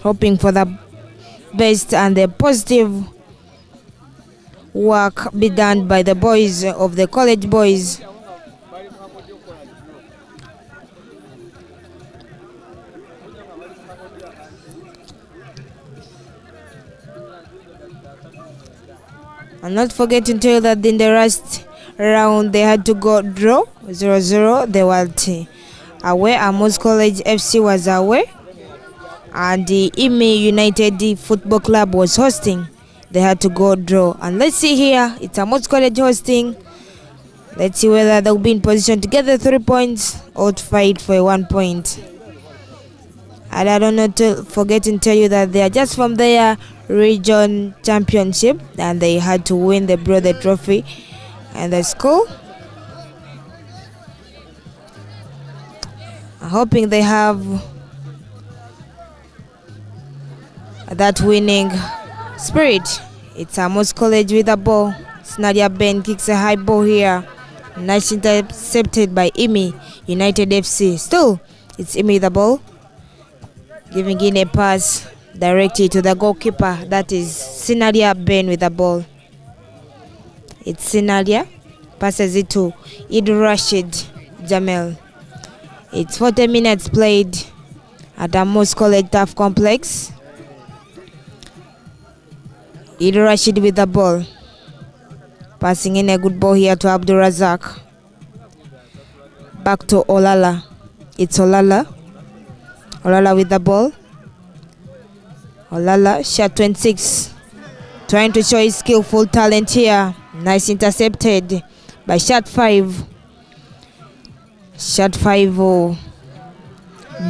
hoping for the best and the positive work be done by the boys of the college boys. I'm not forgetting to tell you that in the last round they had to go draw 0-0. They were away. Amus College FC was away, and the EME United Football Club was hosting. They had to go draw. And let's see here, it's Amus College hosting. Let's see whether they'll be in position to get the 3 points or to fight for 1 point. And I don't know to forget to tell you that they are just from their region championship, and they had to win the brother trophy and the school. I'm hoping they have that winning spirit. It's Amus College with the ball. Snadia Ben kicks a high ball here. Nice intercepted by EME United FC. Still, it's EME with the ball, giving in a pass directly to the goalkeeper. That is Sinadia Ben with the ball. It's Sinadia, passes it to Idul Rashid Jamel. It's 40 minutes played at Amus College Turf Complex. Idul Rashid with the ball, passing in a good ball here to Abdul Razak. Back to Olala. It's Olala with the ball. Olala, shot 26. Trying to show his skillful talent here. Nice intercepted by shot 5. Shot 5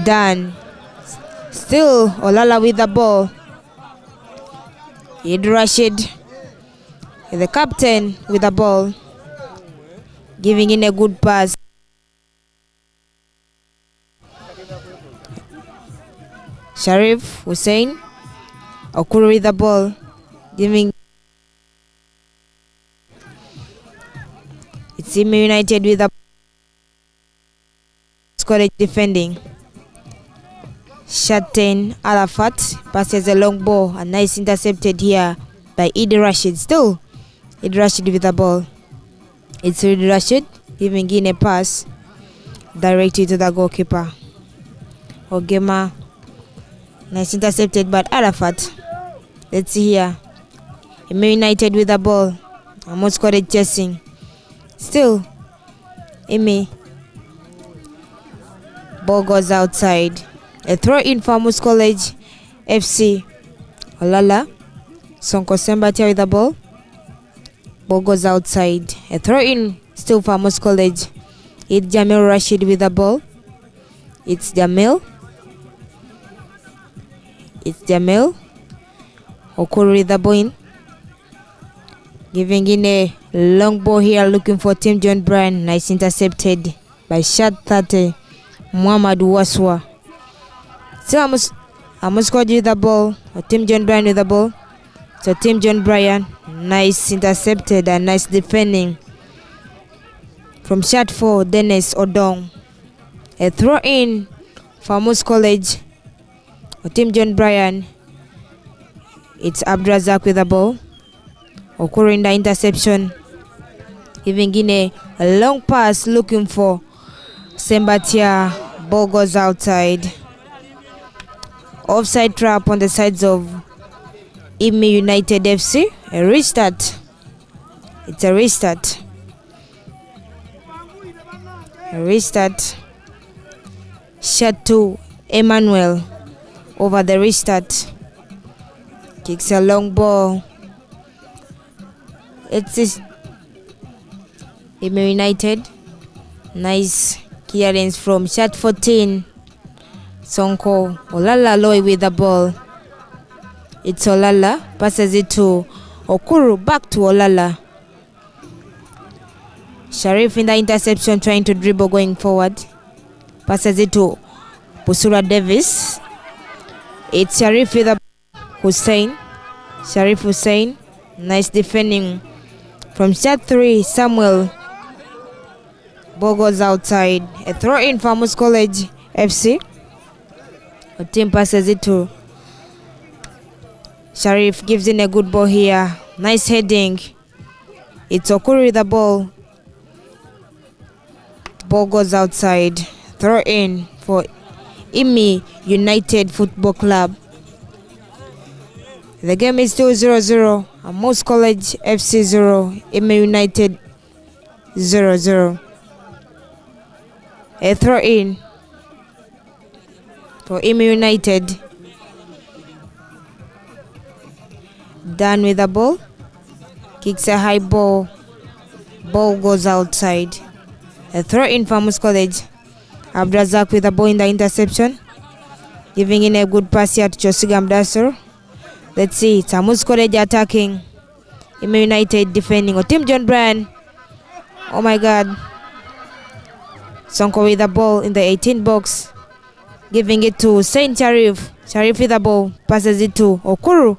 done. Still Olala with the ball. Eid Rashid, the captain, with the ball, giving in a good pass. Sharif Hussein Okuru with the ball, giving. It's EME United with the score defending. Shot 10, Arafat passes a long ball, a nice intercepted here by Eid Rashid. Still Eid Rashid with the ball. It's Eid Rashid giving in a pass directly to the goalkeeper. Ogema, nice intercepted by Arafat. Let's see here. EME United with the ball. Amus scored chasing. Still EME. Ball goes outside. A throw in for Amus College FC. Olala, Sonko Sembatia with the ball. Ball goes outside. A throw in still for Amus College. It's Jamil Rashid with the ball. It's Jamil. Okuru with the ball in. Giving in a long ball here, looking for Team John Bryan. Nice intercepted by shot 30. Muhammad Waswa. So Amus College with the ball. Team John Bryan with the ball. So Team John Bryan, nice intercepted and nice defending from shot 4, Dennis Odong. A throw in for Amus College. Team John Bryan. It's Abdrazak with the ball. Okuru in the interception. Giving in a long pass, looking for Sembatia. Ball goes outside. Offside trap on the sides of EME United FC. A restart. It's a restart. A restart. Shot 2, Emmanuel over the restart. Kicks a long ball. It's EME United. Nice clearance from shot 14. Sonko Olala Loy with the ball. It's Olala, passes it to Okuru, back to Olala. Sharif in the interception, trying to dribble going forward. Passes it to Pusura Davis. It's Sharif with the Hussein. Sharif Hussein, nice defending from shot 3, Samuel. Ball goes outside. A throw in for Amus College FC. The team passes it to Sharif, gives in a good ball here. Nice heading. It's Okuru with the ball. Ball goes outside. Throw in for EME United Football Club. The game is still 0-0. Amus College FC 0, EME United 0-0. A throw in for EME United. Done with the ball. Kicks a high ball. Ball goes outside. A throw in for Amus College. Abdrazak with the ball in the interception. Giving in a good pass here to Josigam Dasser. Let's see. It's Amus College attacking. EME United defending. Team John Bryan. Oh my God. Sonko with the ball in the 18 box. Giving it to Saint Sharif. Sharif with the ball. Passes it to Okuru.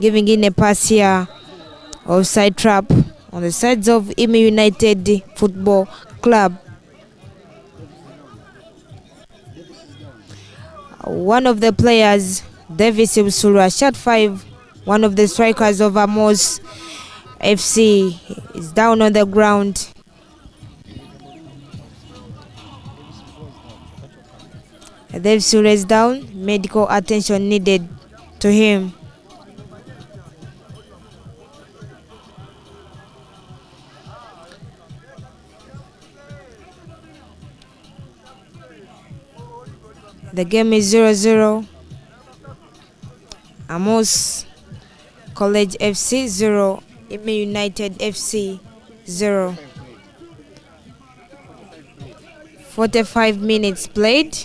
Giving in a pass here. Offside trap on the sides of EME United Football Club. One of the players, Davis Ibsura, shot 5. One of the strikers of Amus FC is down on the ground. Davis is down. Medical attention needed to him. The game is 0-0. Amus College FC 0, EME United FC 0. 45 minutes played.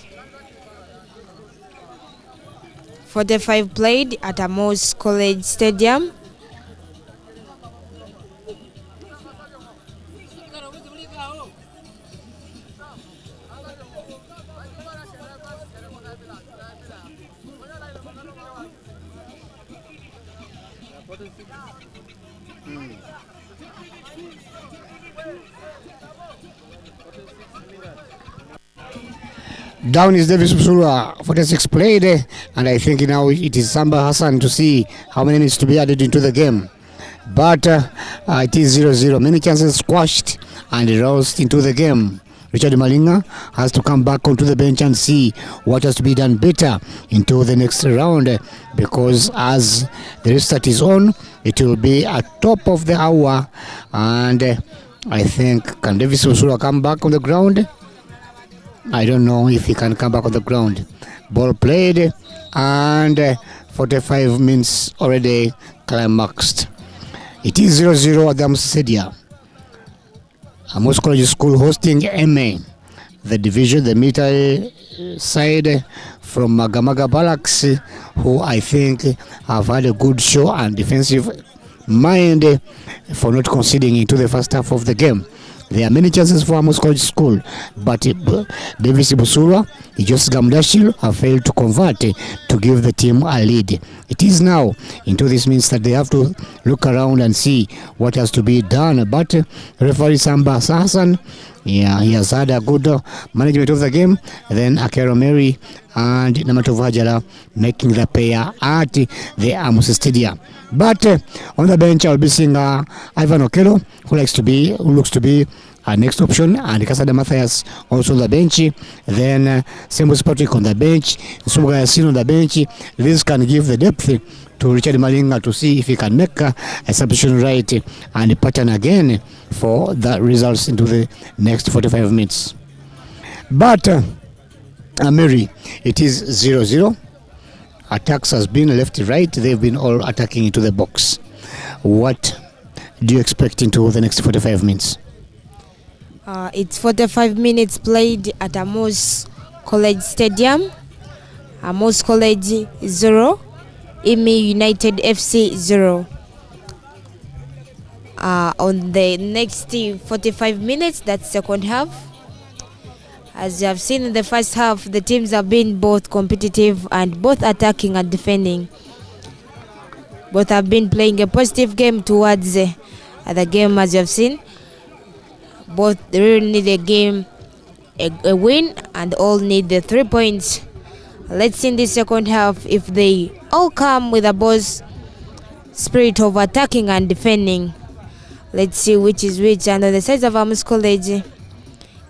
45 played at Amus College Stadium. Down is Davis Busura, 46 played, and I think now it is Samba Hassan to see how many minutes to be added into the game. But it is 0-0. Many chances squashed and roused into the game. Richard Malinga has to come back onto the bench and see what has to be done better into the next round, because as the restart is on, it will be at top of the hour, and I think, can Davis Busura come back on the ground? I don't know if he can come back on the ground. Ball played, and 45 minutes already climaxed. It is 0-0 at the Amus Stadium. Amus College School hosting EME, the division, the military side from Magamaga Barracks, who I think have had a good show and defensive mind for not conceding into the first half of the game. There are many chances for Amus College School, but Davis Busura, Joseph Gamdashil have failed to convert to give the team a lead. It is now into this means that they have to look around and see what has to be done. But referee Samba Hassan, yeah, he has had a good management of the game. Then Akero Mary and Namato Vajara making the pair at the Amus Stadium. But on the bench, I'll be seeing Ivan Okelo, who looks to be our next option, and Casada Matthias also on the bench. Then Sembus Patrick on the bench, Suga Yasin on the bench. This can give the depth to Richard Malinga to see if he can make a substitution right and pattern again for the results into the next 45 minutes. But Mary, it is 0-0. Attacks has been left right. They've been all attacking into the box. What do you expect into the next 45 minutes? It's 45 minutes played at Amus College Stadium. Amus College 0, EME United FC 0. On the next 45 minutes, that's second half. As you have seen in the first half, the teams have been both competitive and both attacking and defending. Both have been playing a positive game towards the game, as you have seen. Both really need a game, a win, and all need the 3 points. Let's see in the second half if they all come with a boss spirit of attacking and defending. Let's see which is which. And on the side of Amus College,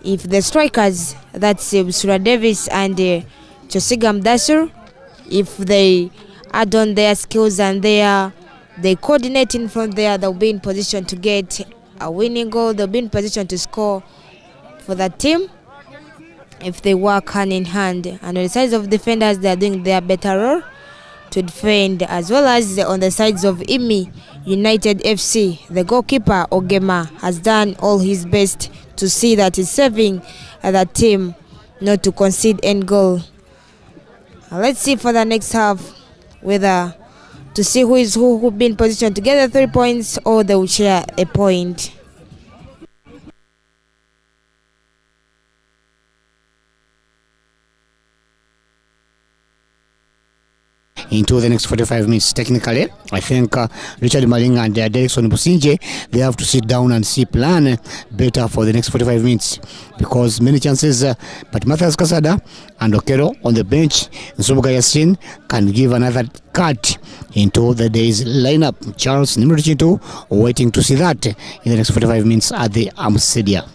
if the strikers, that's Busura Davis and Chosigam Dasur, if they add on their skills and they coordinate in front there, they'll be in position to get a winning goal. They'll be in position to score for that team if they work hand in hand. And on the sides of defenders, they are doing their better role to defend, as well as on the sides of EME United FC. The goalkeeper Ogema has done all his best to see that he's saving that team not to concede any goal. Let's see for the next half whether to see who be in position to get the 3 points, or they will share a point. Into the next 45 minutes. Technically, I think Richard Malinga and Derrickson Businje, they have to sit down and see plan better for the next 45 minutes, because many chances, but Matthias Casada and Okero on the bench, Nsubuga Yasin can give another cut into the day's lineup. Charles Nimrichinto waiting to see that in the next 45 minutes at the Amus Stadium.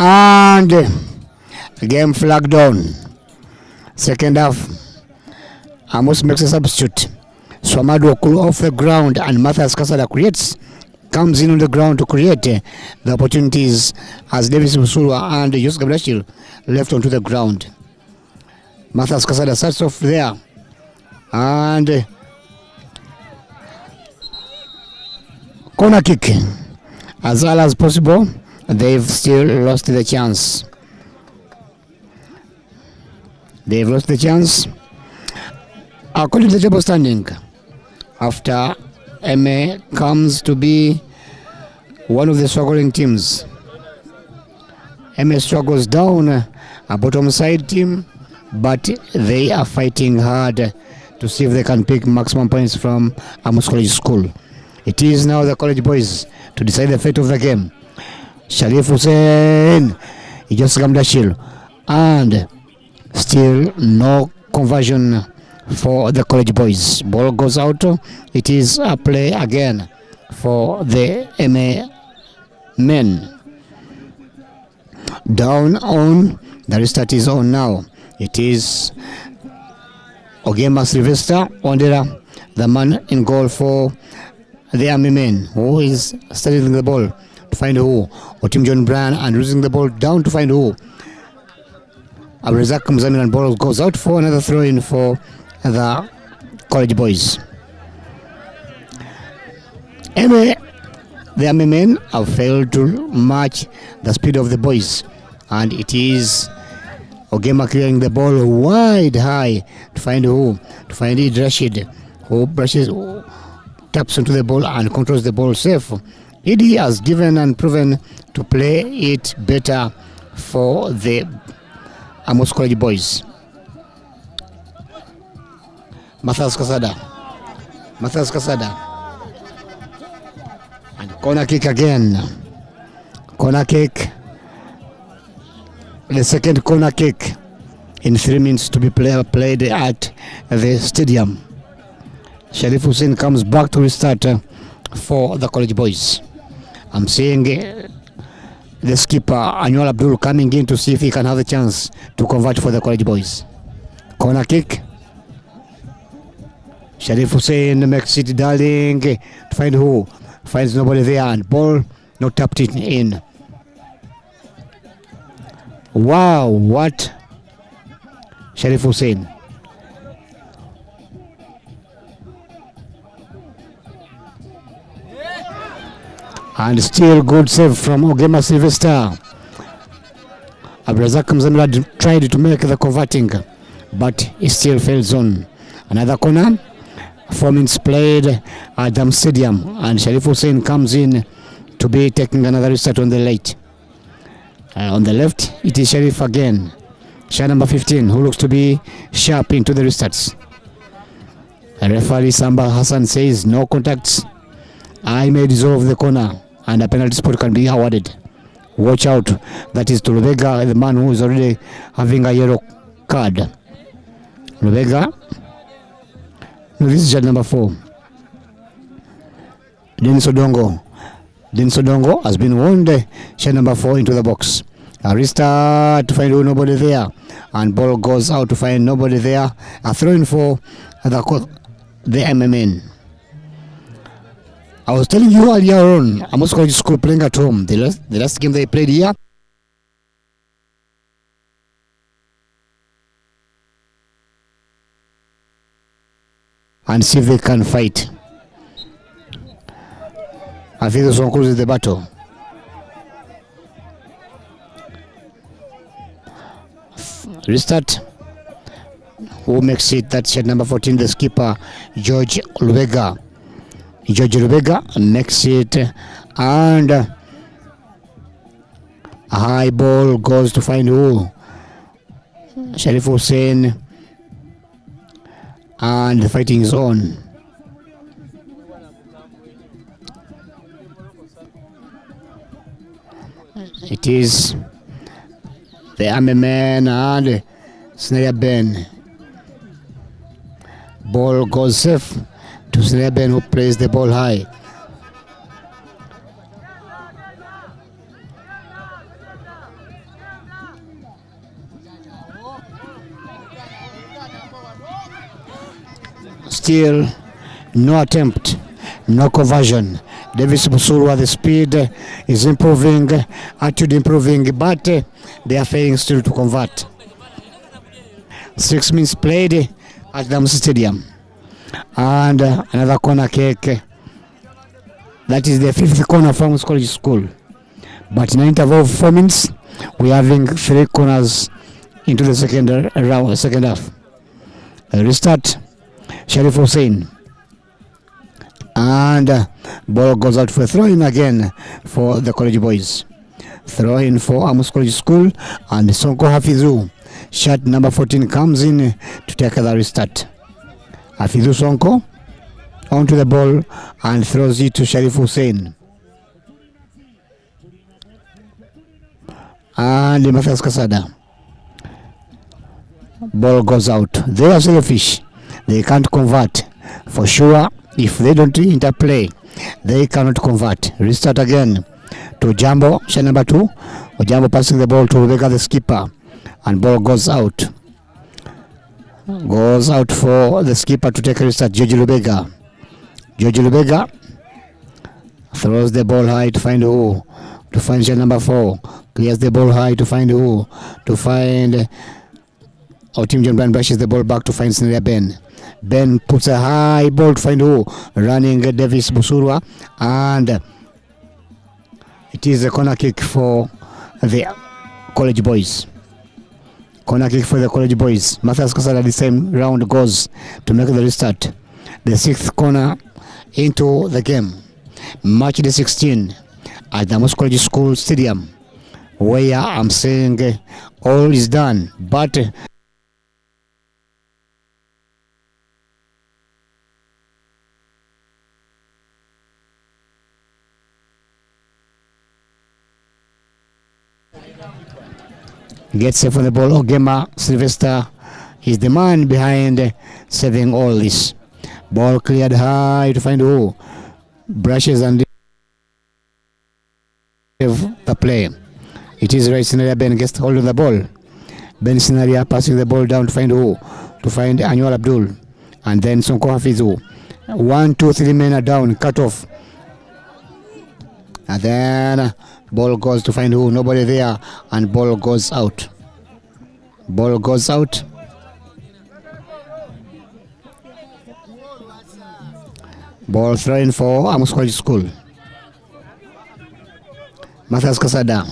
And game flagged on. Second half, Amus makes a substitute. Swamadu off the ground and Matthias Kasada comes in on the ground to create the opportunities as Davis Musulwa and Yusuf Gabrashil left onto the ground. Matthias Kasada starts off there and corner kick. As well as possible, they've still lost the chance. They've lost the chance. According to the table standing, after EME comes to be one of the struggling teams. EME struggles down, a bottom side team, but they are fighting hard to see if they can pick maximum points from Amus College School. It is now the college boys to decide the fate of the game. Sharif Hussein, Ijos Gamdashil, and still no conversion for the college boys. Ball goes out. It is a play again for the EME men. Down on, the restart is on now. It is Ogema Sylvester Ondera, the man in goal for the EME men, who is studying the ball to find who. Otim John Bryan and losing the ball down to find who. Abrazak Mzamin and ball goes out for another throw in for the college boys. The EME men have failed to match the speed of the boys, and it is Ogema clearing the ball wide high to find who? To find Id Rashid, who taps into the ball and controls the ball safe. Idi has given and proven to play it better for the Amus College boys. Matthias Kasada. And corner kick again. Corner kick. The second corner kick in 3 minutes to be played at the stadium. Sharif Hussein comes back to restart for the college boys. I'm seeing the skipper Anwar Abdul coming in to see if he can have a chance to convert for the college boys. Corner kick. Sharif Hussein makes it darling to find who. Finds nobody there and ball not tapped it in. Wow, what? Sharif Hussein. And still good save from Ogema Sylvester. Abrazak Mzamila tried to make the converting, but he still fails on. Another corner. 4 minutes played at Dam Stadium, and Sharif Hussein comes in to be taking another restart on the late. On the left, it is Sharif again. Share number 15, who looks to be sharp into the restarts. Referee Samba Hassan says no contacts. I may dissolve the corner and a penalty spot can be awarded. Watch out. That is to Lubega, the man who is already having a yellow card. Lubega. No, this is shot number 4. Denis Odongo has been warned. Shot number 4 into the box. A restart to find nobody there. And ball goes out to find nobody there. A throw in for the EME men. I was telling you earlier on, Amus College School playing at home. The last game they played here. And see if they can fight. I think this one closes the battle. Restart. Who makes it? That's shot number 14, the skipper, George Lubega. George Lubega makes it, and a high ball goes to find who? Sharif Hussein, and the fighting is on. It is the EME men and Scenario Ben. Ball goes safe to Scenario Ben, who plays the ball high. Still no attempt, no conversion. Davis Busurwa, the speed is improving, attitude improving, but they are failing still to convert. 6 minutes played at the Amus Stadium. And another corner kick. That is the 5th corner from Amus College School. But in an interval of 4 minutes, we are having 3 corners into the second half. A restart, Sharif Hussein. And ball goes out for a throw-in again for the college boys. Throw-in for Amus College School, and Sonko Hafizu, shot number 14, comes in to take the restart. Hafizu Sonko onto the ball and throws it to Sharif Hussein. And Matthias Kasada. Ball goes out. They are selfish. They can't convert. For sure, if they don't interplay, they cannot convert. Restart again to Jambo, shot number 2. Jambo passing the ball to Rebecca, the skipper. And ball goes out. Goes out for the skipper to take a restart. George Lubega. George Lubega throws the ball high to find who? To find shot number 4. Clears the ball high to find who? To find Team John Brand, brushes the ball back to find Scenario Ben. Ben puts a high ball to find who? Running Davis Busurwa, and it is a corner kick for the college boys. Corner kick for the college boys. Matthias Kasada, the same round, goes to make the restart. The 6th corner into the game. Match day 16 at the Amus College School Stadium, where I'm saying all is done, but gets safe on the ball. Ogema Sylvester is the man behind saving all this. Ball cleared high to find who? Brushes and the play. It is right. Scenario Ben gets hold of the ball. Ben Scenario passing the ball down to find who? To find Annual Abdul. And then Sonko Hafizu. 1, 2, 3 men are down, cut off. And then ball goes to find who? Nobody there, and ball goes out. Ball goes out. Ball thrown for Amus College School. Matthias Kasada.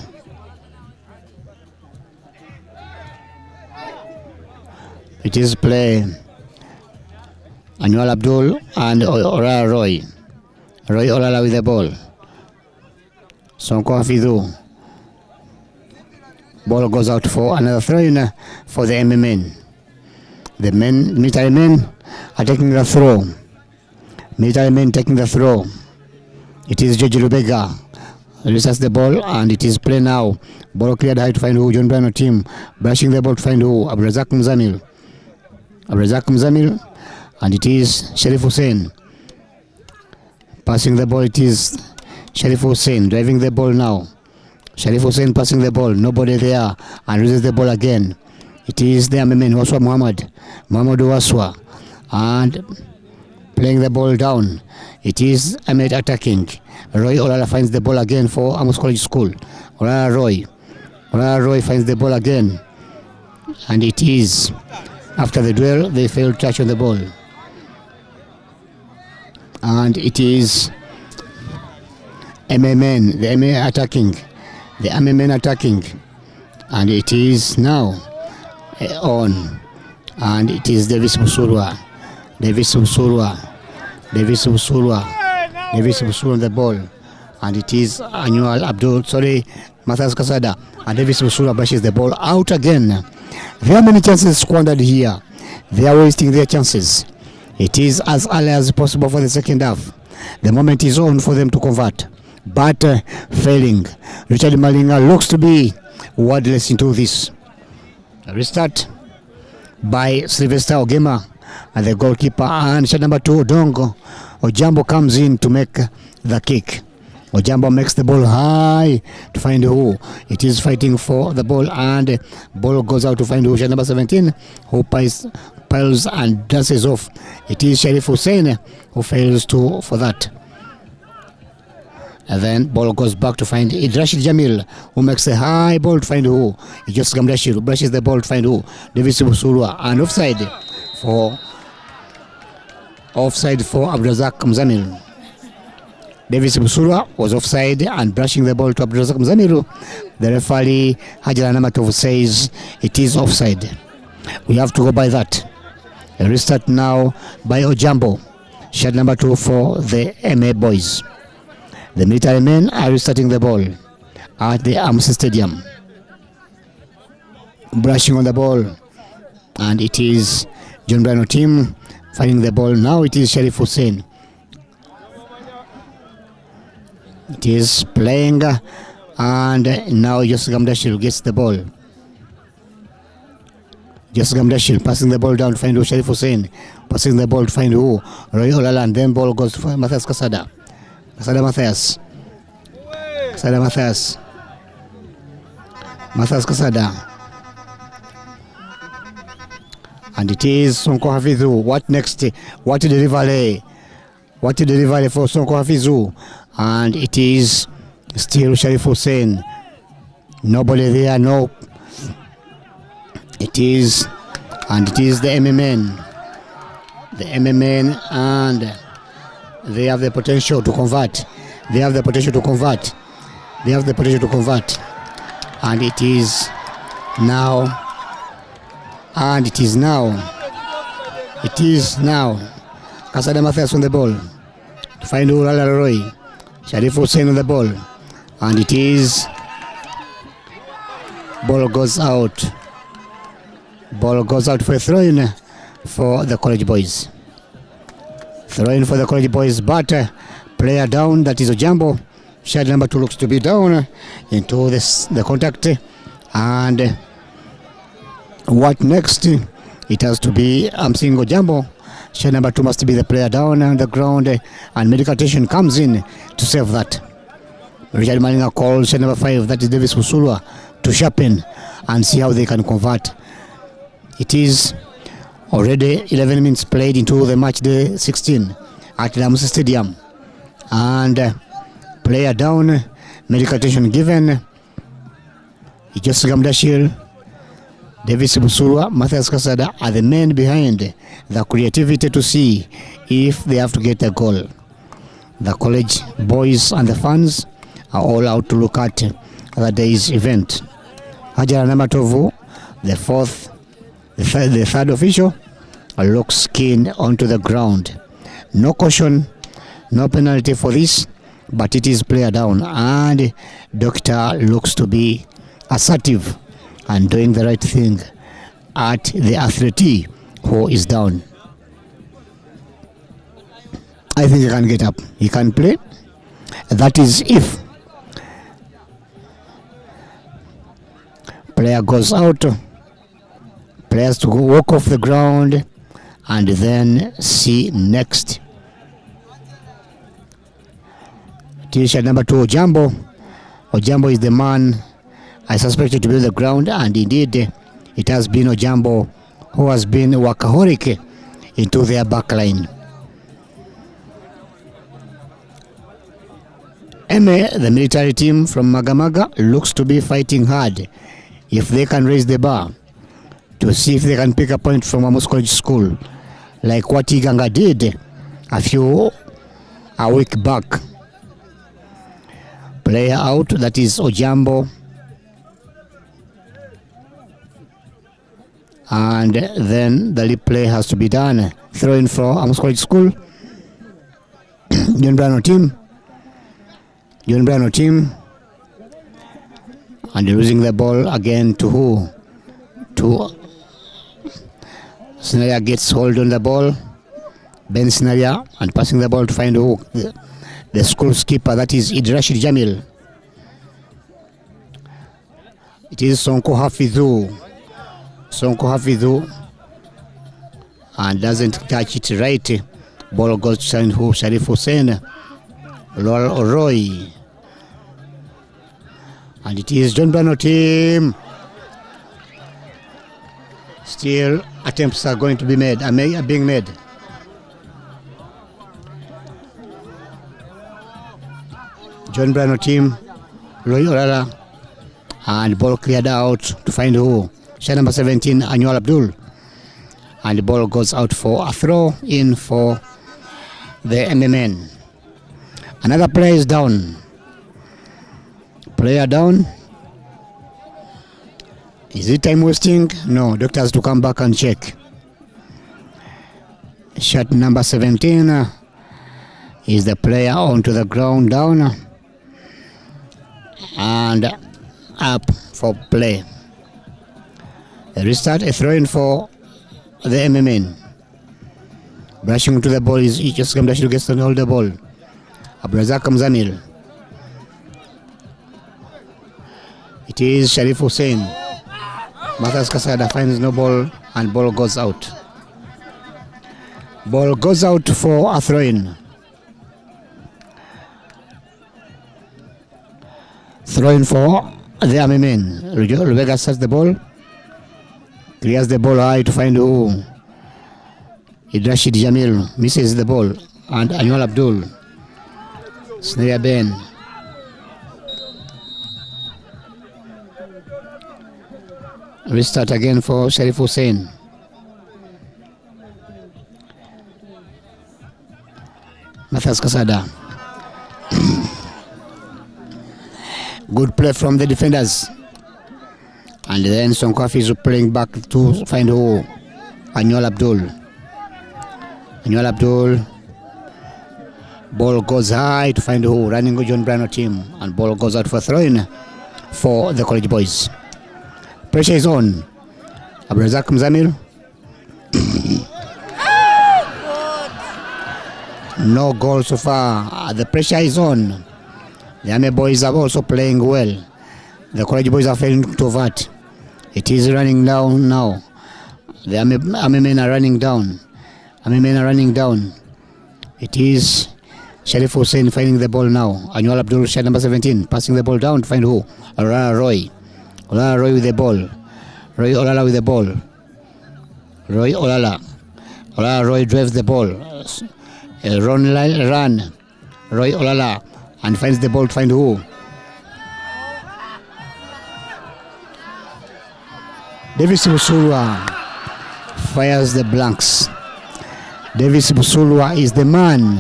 It is play. Annual Abdul and Ora Roy. Roy Olala with the ball. Sonko Hafizu. Ball goes out for another throw-in for the EME men. The military men are taking the throw. Military men taking the throw. It is George Lubega. Resets the ball, and it is play now. Ball cleared high to find who? John Brano team. Brushing the ball to find who? Abrazak Mzamil. Abrazak Mzamil. And it is Sharif Hussein. Passing the ball, it is Sharif Hussein driving the ball now. Sharif Hussein passing the ball, nobody there, and loses the ball again. It is the EME men, Waswa Muhammad Waswa, and playing the ball down. It is EME attacking. Roy Olala finds the ball again for Amus College School. Olala Roy finds the ball again, and it is after the duel they failed to touch on the ball. And it is EME men, the EME attacking, the EME men attacking, and it is now on, and it is Davis Busurwa on the ball, and it is Annual Abdul, Matthias Kasada, and Davis Busurwa brushes the ball out again. There are many chances squandered here. They are wasting their chances. It is as early as possible for the second half. The moment is on for them to convert. but failing. Richard Malinga looks to be wordless into this. A restart by Sylvester Ogema and the goalkeeper, and shot number 2 Odongo. Ojambo comes in to make the kick. Ojambo makes the ball high to find who. It is fighting for the ball, and ball goes out to find who. Shot number 17 who piles and dances off. It is Sharif Hussein who fails for that. And then ball goes back to find Rashid Jamil, who makes a high ball to find who. He just brushes the ball to find who. Davis Busurwa, and offside for Abdurazak Mzamiru. Davis Busurwa was offside and brushing the ball to Abdurazak Mzamiru. The referee Hajara Namatov says it is offside. We have to go by that. A restart now by Ojambo. Shot number 2 for the EME boys. The military men are restarting the ball at the Amus Stadium. Brushing on the ball, and it is John Brano team finding the ball. Now it is Sharif Hussein. It is playing, and now Joseph Gamdashil gets the ball. Joseph Gamdashil passing the ball down to find who. Sharif Hussein passing the ball to find who. Roy Olala, and then ball goes to Matthias Kasada. Matthias Kasada, and it is Sonko Hafizu. What next? What delivery for Sonko Hafizu, and it is still Sharif Hussein. Nobody there, no. It is the EME men, and they have the potential to convert. And it is now. Kasada Matthias on the ball to find Urala Roy. Sharif Hussein on the ball. And it is. Ball goes out for a throw-in for the college boys. But player down, that is Ojambo. Shot number 2 looks to be down into the contact. And what next? It has to be seeing Ojambo. Shot number 2 must be the player down on the ground, and medical attention comes in to save that. Richard Malinga calls shot number 5, that is Davis Musulwa, to sharpen and see how they can convert. It is already 11 minutes played into the match day 16 at the Amus Stadium, and player down, medical attention given. Just Gamdashil, Davis Busurwa, Matthias Kasada are the men behind the creativity to see if they have to get a goal. The college boys and the fans are all out to look at the day's event. Hajara Namatovu, the third official, looks keen onto the ground. No caution, no penalty for this, but it is player down, and Doctor looks to be assertive and doing the right thing at the athlete who is down. I think he can get up. He can play. That is if player goes out, players to go walk off the ground and then see next. T-shirt number 2, Ojambo. Ojambo is the man I suspected to be on the ground, and indeed it has been Ojambo who has been workaholic into their back line. EME, the military team from Magamaga, looks to be fighting hard if they can raise the bar to see if they can pick a point from Amus College School, like what Iganga did a week back. Player out, that is Ojambo. And then the replay has to be done. Throw in for Amus College School. John Brano team. And losing the ball again to who? To Sinaria gets hold on the ball. Ben Sinaria, and passing the ball to find who? the school skipper, that is Id Rashid Jamil. It is Sonko Hafidhu, and doesn't touch it right. Ball goes to Sharif Hussein, Roy, and it is John Brano team. Still attempts are going to be made, are being made. John Brano team, Roy Olala, and ball cleared out to find who? Shot number 17, Annual Abdul. And the ball goes out for a throw in for the MMN. Another player is down. Player down. Is it time wasting? No, doctor has to come back and check. Shot number 17 is the player onto the ground down and up for play. A restart, a throw in for the MMN. Brushing to the ball is just Kamdashi gets to hold the ball. Abrazak Kamzamil. It is Sharif Hussein. Mathas Kasada finds no ball and ball goes out. Ball goes out for a throw in. Throw in for the MMN. Rubega starts the ball. Clears the ball high to find who? Rashid Jamil misses the ball, and Annual Abdul. Snare Ben. Restart again for Sharif Hussein. Mathas Kasada. Good play from the defenders. And then Sonkofi is playing back to find who? Annual Abdul. Annual Abdul. Ball goes high to find who? Running John Brano team. And ball goes out for throw-in for the college boys. Pressure is on. Abrazak Mzamil. No goal so far. The pressure is on. The EME boys are also playing well. The college boys are failing to avert. It is running down now. The EME men are running down. EME men are running down. It is Sharif Hussein finding the ball now. Annual Abdul, shot number 17, passing the ball down to find who? Olala Roy. Olala Roy with the ball. Roy Olala with the ball. Roy Olala. Olala Roy drives the ball. Run. Roy Olala. And finds the ball to find who? Davis Busulwa fires the blanks. Davis Busulwa is the man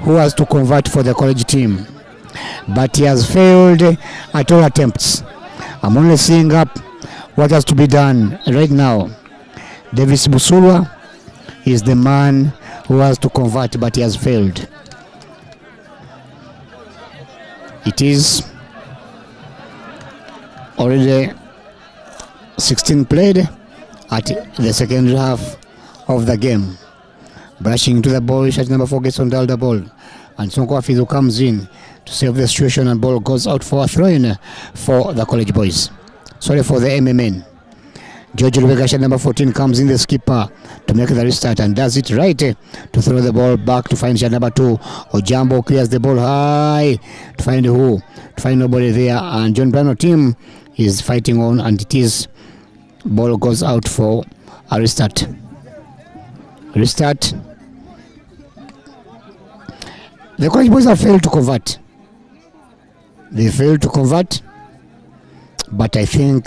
who has to convert for the college team, but he has failed at all attempts. I'm only seeing up what has to be done right now. Davis Busulwa is the man who has to convert, but he has failed. It is already 16 played at the second half of the game. Brushing to the ball, shot number 4 gets on the ball. And Sonko Afizu comes in to save the situation, and ball goes out for a throw-in for the college boys. Sorry, for the MMN. George Lubega, shot number 14, comes in, the skipper, to make the restart and does it right to throw the ball back to find shot number 2. Ojambo clears the ball high to find who? To find nobody there, and John Brano team is fighting on, and it is ball goes out for a restart. Restart. The college boys have failed to convert. They failed to convert, but I think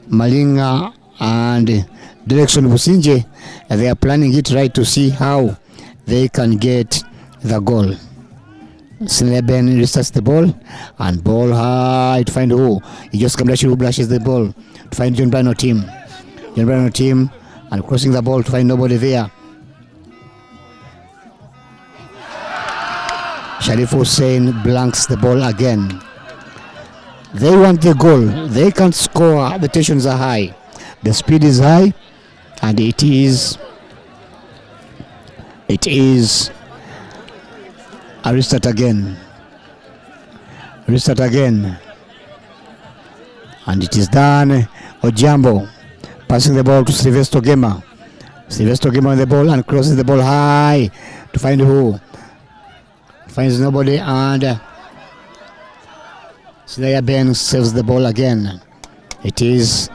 Malinga and Direction Businje, they are planning it right to see how they can get the goal. Sleben restarts the ball, and ball high to find who? He just comes who blashes the ball to find John Brano team. John Brano team, and crossing the ball to find nobody there. Sharif Hussein blanks the ball again. They want the goal. They can't score. The tensions are high. The speed is high, and it is A restart again. Restart again. And it is done. Ojambo passing the ball to Sylvester Gema. Sylvester Gema on the ball and crosses the ball high to find who? Finds nobody, and Sinaya Ben saves the ball again. It is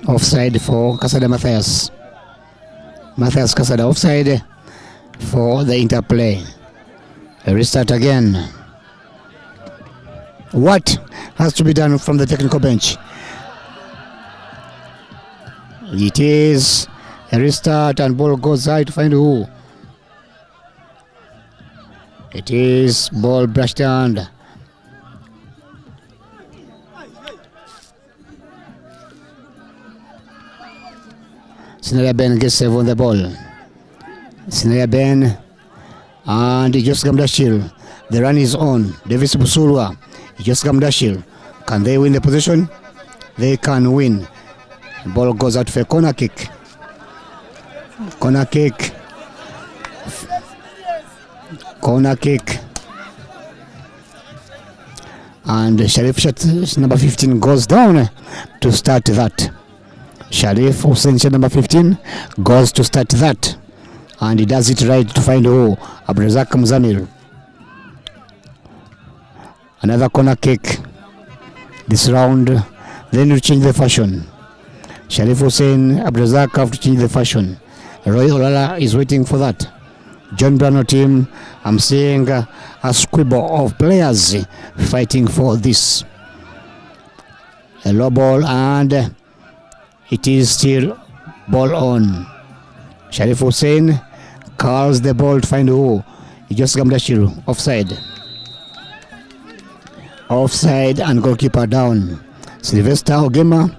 offside for Kasada Matthias. Matthias Kasada offside for the interplay. A restart again. What has to be done from the technical bench? It is a restart and ball goes high to find who? It is ball brushed down. Sinaya Ben gets save on the ball. Sinaya Ben and Joseph Gamdashil. The run is on. Davis Busurwa. Joseph Gamdashil. Can they win the position? They can win. The ball goes out for a corner kick. Corner kick. Corner kick. And Sharif Shat, number 15, goes down to start that. Sharif Hussein, number 15, goes to start that. And he does it right to find who? Abrazak Mzamil. Another corner kick. This round, then you change the fashion. Sharif Hussein, Abrazak have to change the fashion. Roy Olala is waiting for that. John Brano team, I'm seeing a squibble of players fighting for this. A low ball, and it is still ball on. Sharif Hussein calls the ball to find who? Just Gamdashiru. Offside. Offside and goalkeeper down. Sylvester Ogema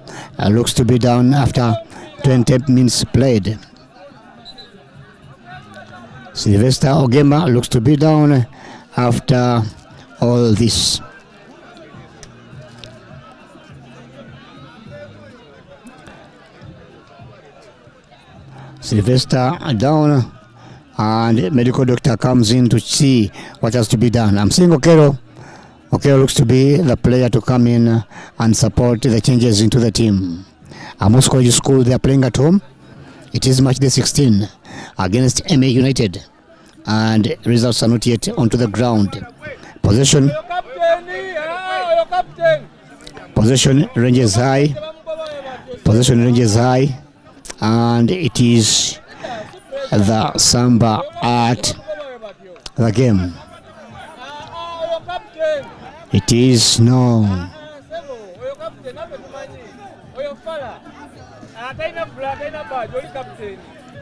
looks to be down after 20 minutes played. Sylvester Ogema looks to be down after all this. Sylvester down, and medical doctor comes in to see what has to be done. I'm seeing Okero. Okero looks to be the player to come in and support the changes into the team. Amus College School, they are playing at home. It is match day 16 against EME United, and results are not yet onto the ground. Possession ranges high. Possession ranges high, and it is the Samba at the game. It is no.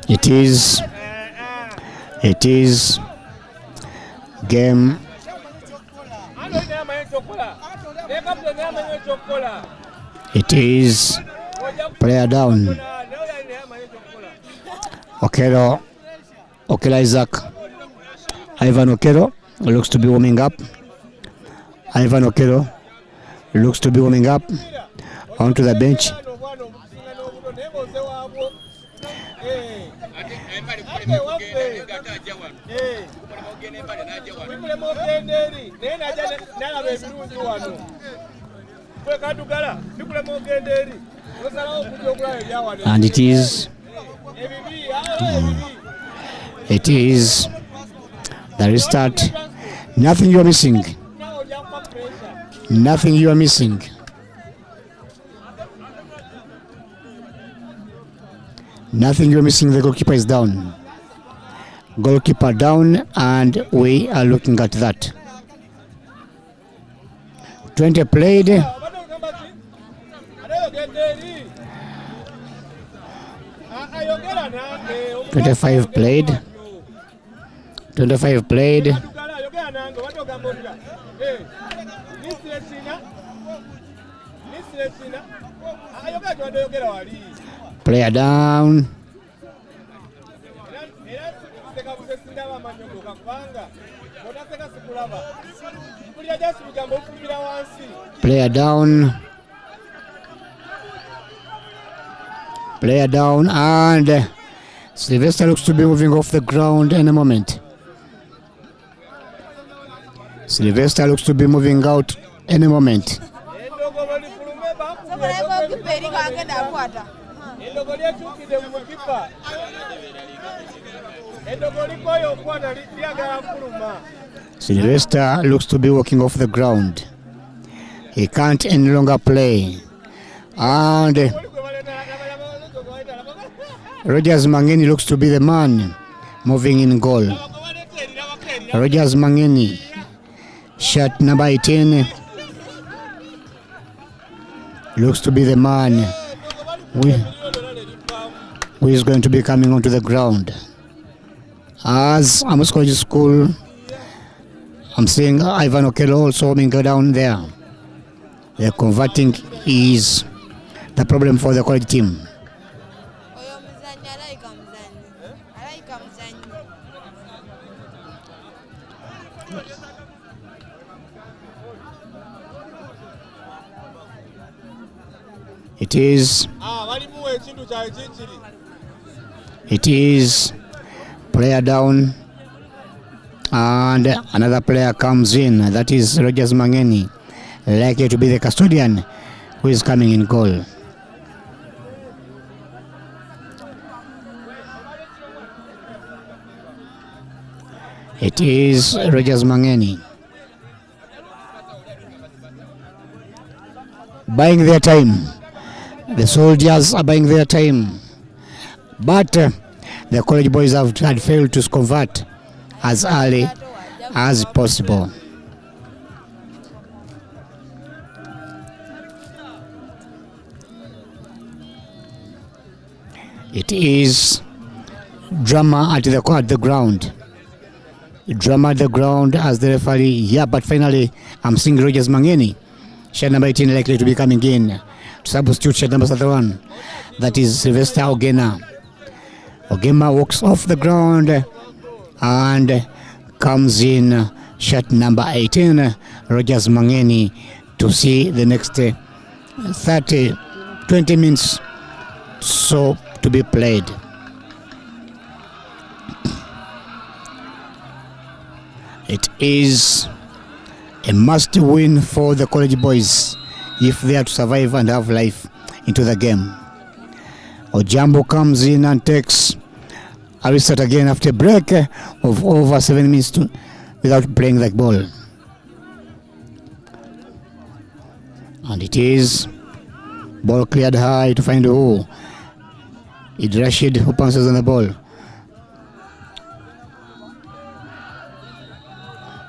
It is game. It is player down. Okero Isaac. Ivan Okero looks to be warming up. Ivan Okero looks to be warming up onto the bench. And it is the restart. Nothing you are missing. Nothing you are missing. Nothing you're missing. The goalkeeper is down. Goalkeeper down, and we are looking at that. 20 played. 25 played. 25 played. Player down. Player down. Player down, and Sylvester looks to be moving off the ground in a moment. Sylvester looks to be moving out any moment. Sylvester looks to be walking off the ground. He can't any longer play. And Rogers Mangeni looks to be the man moving in goal. Rogers Mangeni, shirt number 18, looks to be the man who is going to be coming onto the ground. As Amus College School, I'm seeing Ivan Okello also go down there. The converting is the problem for the college team. It is player down and another player comes in. That is Rogers Mangeni, likely to be the custodian who is coming in goal. It is Rogers Mangeni. Buying their time. The soldiers are buying their time. But the college boys had failed to convert as early as possible. It is drama at the ground. Drama at the ground as the referee. Yeah, but finally I'm seeing Rogers Mangeni, shirt number 18, likely to be coming in to substitute shirt number 31. That is Sylvester Ogena. Ogema walks off the ground and comes in shirt number 18, Rogers Mangeni, to see the next 20 minutes so to be played. It is a must win for the college boys if they are to survive and have life into the game. Ojambo comes in and takes a restart again after a break of over 7 minutes without playing the ball. And it is ball cleared high to find who? Id Rashid who pounces on the ball.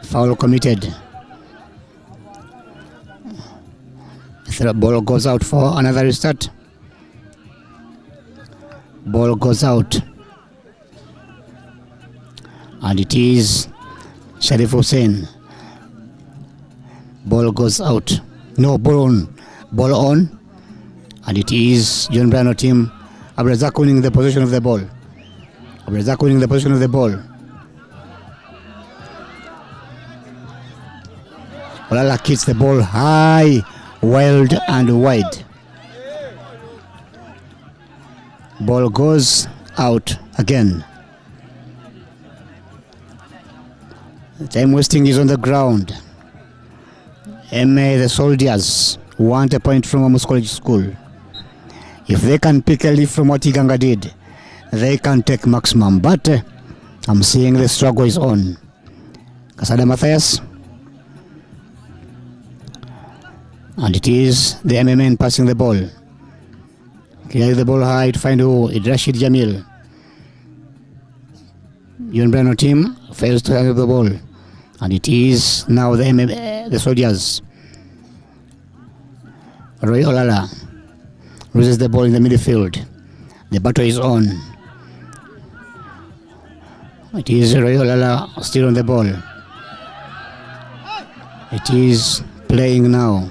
Foul committed. The ball goes out for another restart. Ball goes out. And it is Sharif Hussein. Ball goes out. No, ball on. Ball on. And it is John Brano team. Abrazak winning the possession of the ball. Abrazak winning the possession of the ball. Olala kicks the ball high, wild and wide. Ball goes out again. Time wasting is on the ground. EME, the soldiers, want a point from Amus College School. If they can pick a leaf from what Iganga did, they can take maximum. But I'm seeing the struggle is on. Kasada Matthias. And it is the EME men passing the ball. Clear the ball high to find who? Id Rashid Jamil. John Brano team fails to have the ball. And it is now the EME, the soldiers. Roy Olala loses the ball in the midfield. The battle is on. It is Roy Olala still on the ball. It is playing now.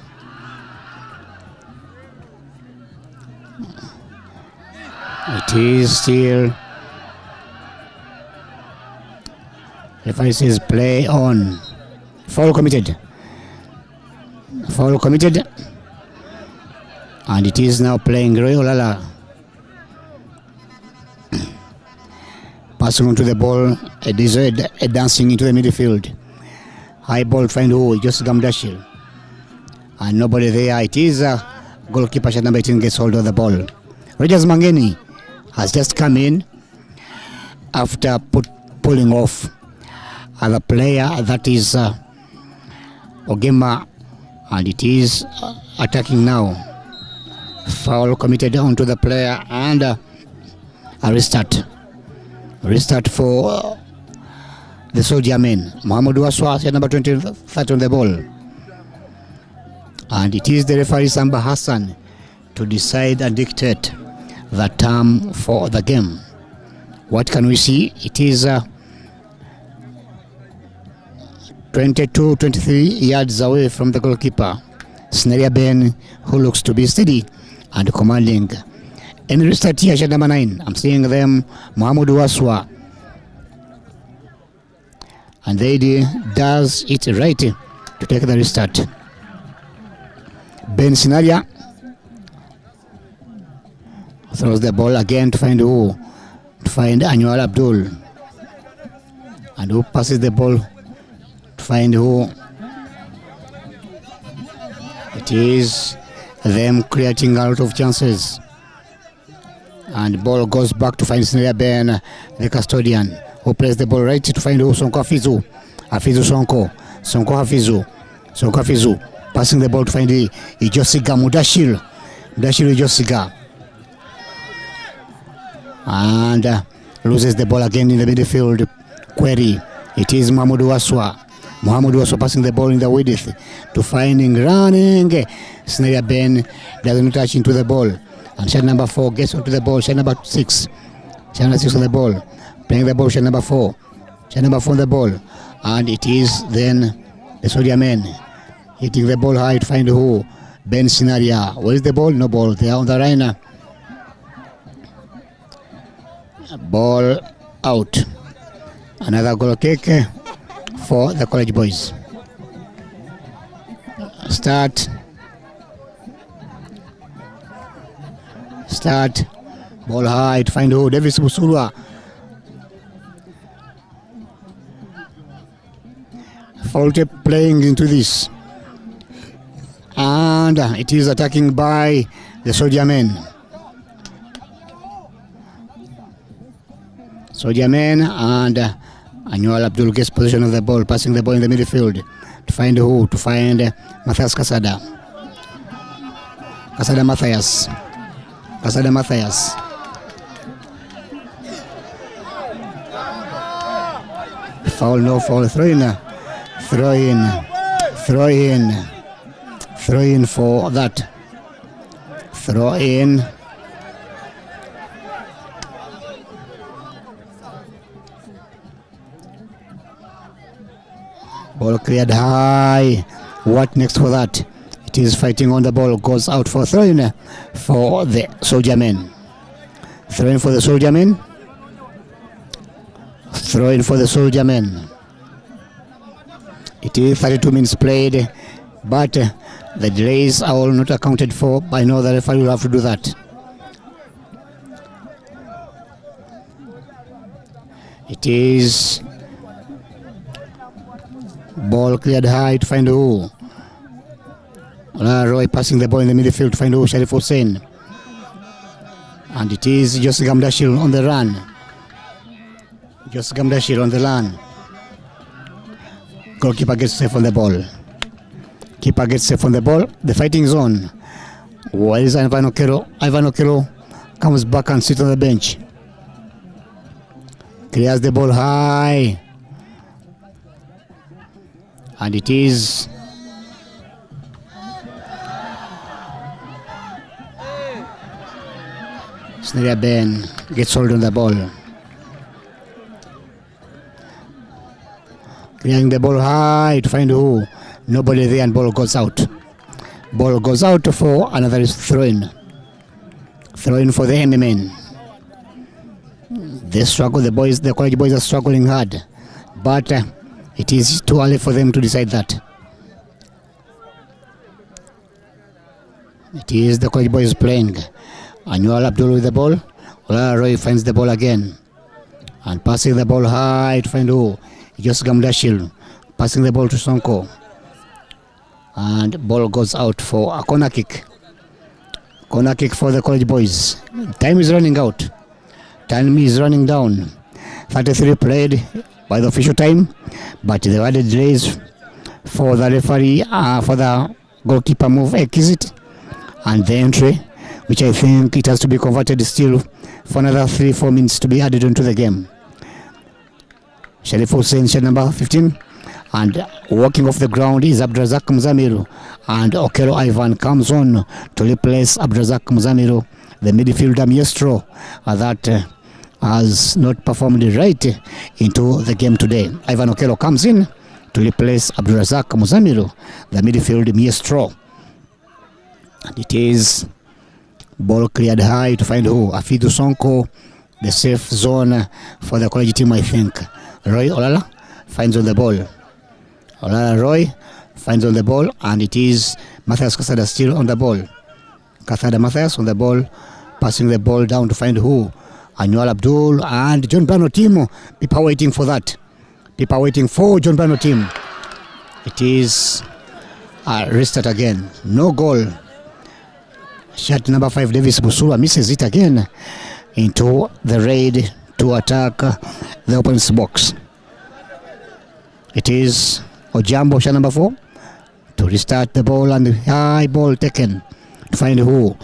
It is still. Referee says play on. Foul committed. Foul committed. And it is now playing Roy Olala. Passing on to the ball. It is dancing into the midfield. High ball trying to just Gamdashil. And nobody there. It is goalkeeper shot number 18 gets hold of the ball. Rogers Mangeni has just come in after pulling off the player, that is Ogema, and it is attacking now. Foul committed onto the player, and a restart for the soldier men. Mohamed Waswa, number 23 on the ball, and it is the referee Samba Hassan to decide and dictate the term for the game. What can we see? It is 22-23 yards away from the goalkeeper, Sneria Ben, who looks to be steady and commanding. And restart here, shot number 9. I'm seeing them, Mohamed Waswa. And they does it right to take the restart. Ben Sinaria throws the ball again to find who? To find Anwar Abdul. And who passes the ball to find who? It is them creating a lot of chances. And ball goes back to find Sneria Ben, the custodian, who plays the ball right to find who? Sonko Hafizu. Hafizu Sonko. Sonko Hafizu. Sonko Hafizu. Passing the ball to find Ijosiga Mudashir. Mudashir Ijosiga. And loses the ball again in the midfield. Query. It is Mohamed Waswa. Mohamed Waswa passing the ball in the width to finding running. Sneria Ben doesn't touch into the ball. And shot number 4 gets onto the ball. Shot number 6. Shot number 6 on the ball. Playing the ball. Shot number 4. Shot number 4 on the ball. And it is then the soldier men hitting the ball high to find who? Ben Sinaria. Where is the ball? No ball. They are on the line. Ball out. Another goal kick for the college boys. Start. Ball high to find who? Davis Busulwa. Faulty playing into this. And it is attacking by the soldier men. Soldier men, and Anwar Abdul gets possession of the ball, passing the ball in the midfield to find who? To find Matthias Casada. Casada Matthias. Foul, no foul. Throw in for that. Throw in. Ball cleared high. What next for that? It is fighting on the ball. Goes out for throw-in for the soldier men. Throw-in for the soldier men. Throw-in for the soldier men. It is 32 minutes played, but the delays are all not accounted for. I know the referee will have to do that. It is ball cleared high to find who? Roy passing the ball in the midfield to find who? Sharif Hussein. And it is just Gamdashir on the run. Goalkeeper gets safe on the ball. The fighting zone. Where is Ivan Okero? Ivan Okero comes back and sits on the bench. Clears the ball high. And it is Sneria Ben gets hold on the ball. Clearing the ball high to find who? Nobody there, and ball goes out. Ball goes out for another throw-in. Throw-in for the EME men. They struggle, the college boys are struggling hard. But it is too early for them to decide that. It is the college boys playing. Anwar Abdul with the ball. Roy finds the ball again. And passing the ball high to find who? Just Gamdashil. Passing the ball to Sonko. And ball goes out for a corner kick. Corner kick for the college boys. Time is running out. Time is running down. 33 played by the official time, but they added delays for the referee, for the goalkeeper move exit and the entry, which I think it has to be converted still for another 3-4 minutes to be added into the game. Sharif Hussein, shed number 15, and walking off the ground is Abdrazak Mzamiru, and Okero Ivan comes on to replace Abdrazak Mzamiru, the midfielder maestro that has not performed right into the game today. Ivan Okero comes in to replace Abdurazak Muzamiru, the midfield maestro. And it is ball cleared high to find who? Afidu Sonko, the safe zone for the college team, I think. Roy Olala finds on the ball. Olala Roy finds on the ball, and it is Matthias Kasada still on the ball. Kasada Matthias on the ball, passing the ball down to find who? Annual Abdul and John Brano team. People waiting for that. People waiting for John Brano team. It is a restart again. No goal. Shot number 5, Davis Busura misses it again into the raid to attack the opponent's box. It is Ojambo, shot number 4, to restart the ball, and the high ball taken to find who?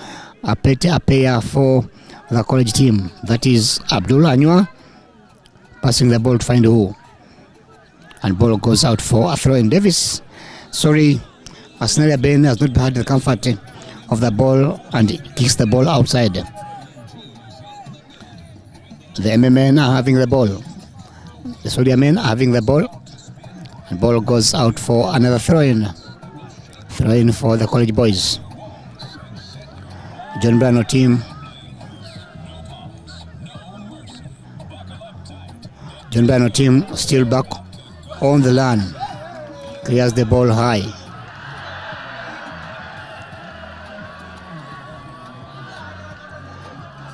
A pair for the college team. That is Abdul Anua passing the ball to find who? And ball goes out for a throw in. Davis, sorry, Asnelia Ben has not had the comfort of the ball and kicks the ball outside. The EME men are having the ball. The Sodia men are having the ball. And ball goes out for another throw-in. Throw-in for the college boys. John Brano team. John Brano team still back on the line. Clears the ball high.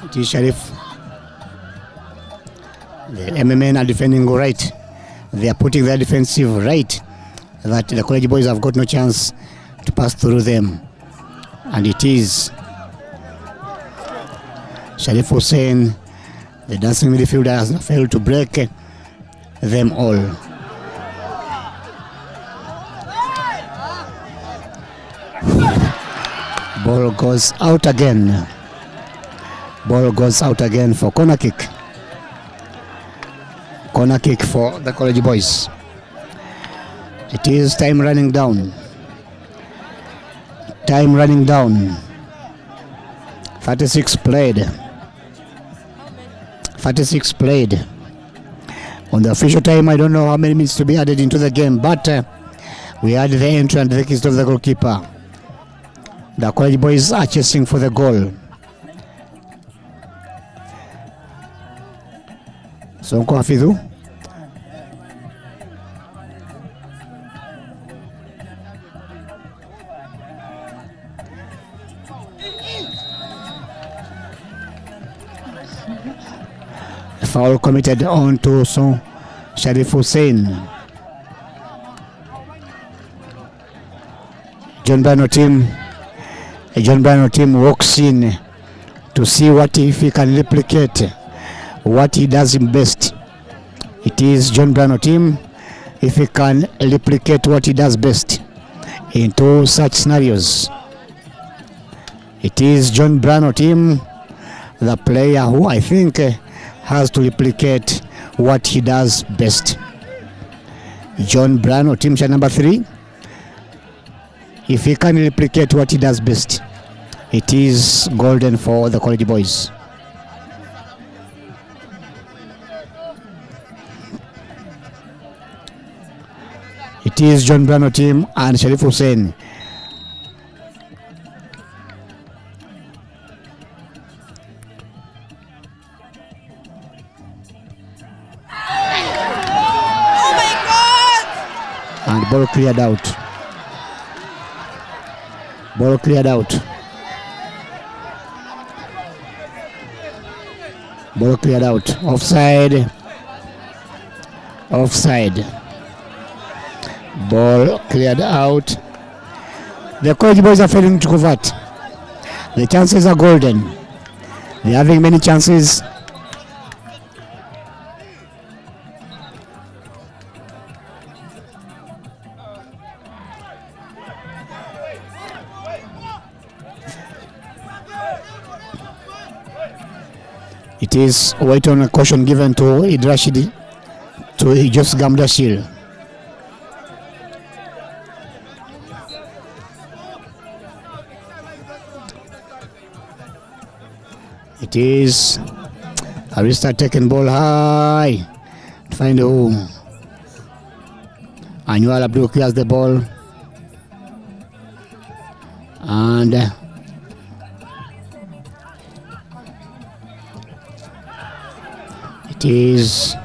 It is Sharif. The EME men are defending right. They are putting their defensive right, that the college boys have got no chance to pass through them. And it is Sharif Hussein, the dancing midfielder, has failed to break them all. Ball goes out again. Ball goes out again for corner kick. Corner kick for the college boys. It is time running down. Time running down. 36 played. 36 played. On the official time, I don't know how many minutes to be added into the game, but we had the entry and the kiss of the goalkeeper. The college boys are chasing for the goal. Sonko Hafidhu. Foul committed on to Sharif Hussein. John Brano team walks in to see what if he can replicate what he does in best. It is John Brano team, if he can replicate what he does best into such scenarios. It is John Brano team, the player who I think has to replicate what he does best. John Brano team, shot number 3. If he can replicate what he does best, it is golden for the college boys. It is John Brano team and Sharif Hussein. And ball cleared out. Ball cleared out. Ball cleared out. Offside Offside. Ball cleared out. The college boys are failing to convert. The chances are golden. They're having many chances. It is wait on a caution given to Idrashid, to Jos Gamdashil. It is Arista taking ball high to find who. Annual Abdul clears the ball, and it is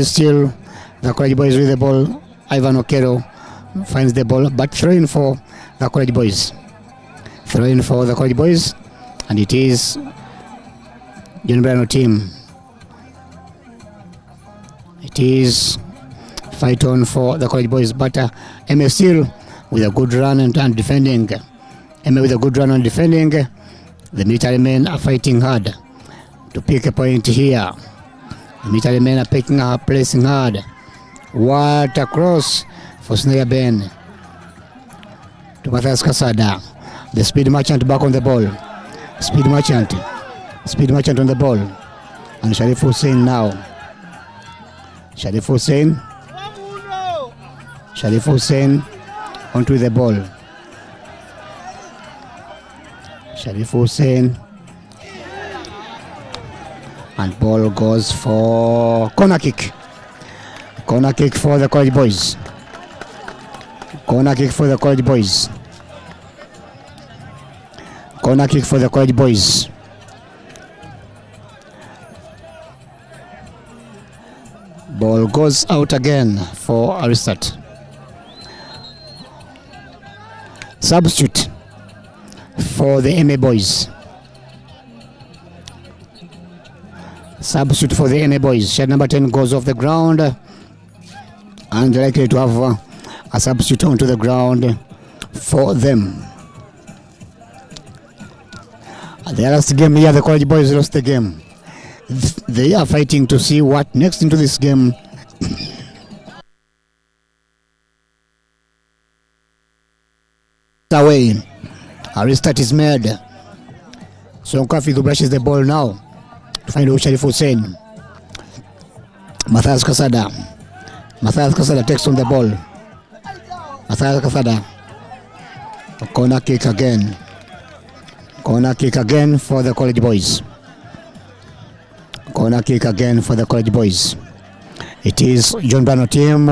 still the college boys with the ball. Ivan Okero finds the ball, but throwing for the college boys. Throwing for the college boys, and it is John Brano team. It is fight on for the college boys, but EME still with a good run and defending. EME with a good run and defending. The military men are fighting hard to pick a point here. The military men are picking up, placing hard. What a cross for Snare Ben to Matthias Casada. The speed merchant back on the ball. Speed merchant on the ball. And Sharif Hussein now. Sharif Hussein onto the ball. Sharif Hussein. And ball goes for corner kick. Corner kick for the college boys. Corner kick for the college boys. Corner kick for the college boys. Ball goes out again for Aristat. Substitute for the EME boys. Substitute for the EME boys. Shed number 10 goes off the ground, and likely to have a substitute onto the ground for them. The last game here, the college boys lost the game. They are fighting to see what next into this game. Away. A restart is made. So Nkafidu brushes the ball now to find Sharif Hussein. Matthias Casada. Matthias Casada takes on the ball. Matthias Casada. A corner kick again. Corner kick again for the college boys. Corner kick again for the college boys. It is John Brano team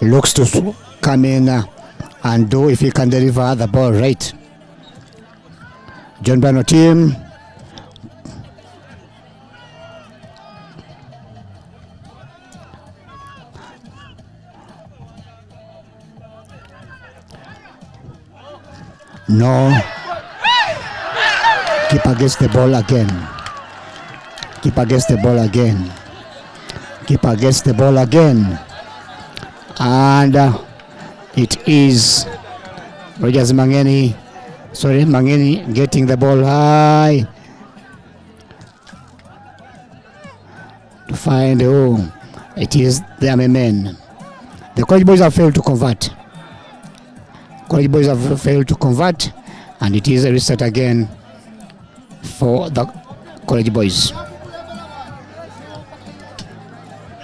looks to come in and do if he can deliver the ball right. John Brano team. No. Keep against the ball again. Keep against the ball again. Keep against the ball again. And it is Rogers Mangeni. Sorry, Mangeni getting the ball high to find who. It is the EME men. The college boys have failed to convert. College boys have failed to convert, and it is a restart again for the college boys.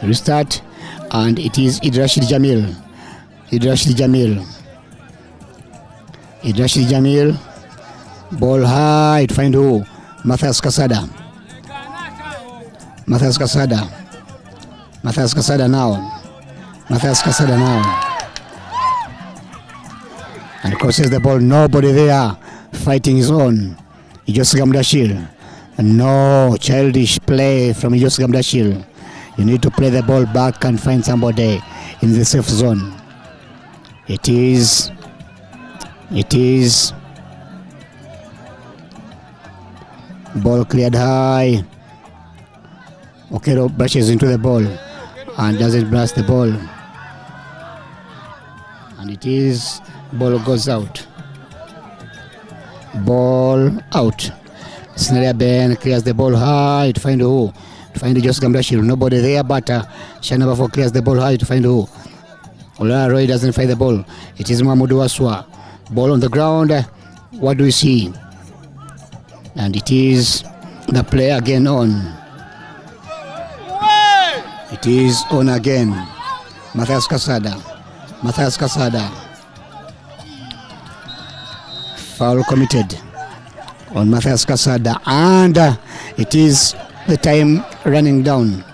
Restart, and it is Idrashid Jamil. Idrashid Jamil. Ball high to find who? Matthias Casada. Matthias Casada now. And crosses the ball. Nobody there fighting his own. Ijos Gamdashil. No childish play from Ijos Gamdashil. You need to play the ball back and find somebody in the safe zone. It is ball cleared high. Okero brushes into the ball. and doesn't blast the ball. And it is, ball goes out. Ball out. Scenario Ben clears the ball high to find who? To find Joseph Gambrashir. Nobody there, but Shana Bafo clears the ball high to find who? Ola Roy doesn't find the ball. It is Mahmoud Waswa. Ball on the ground. What do we see? And it is the play again on. It is on again. Matthias Casada. Foul committed on Matthias Casada, and it is the time running down,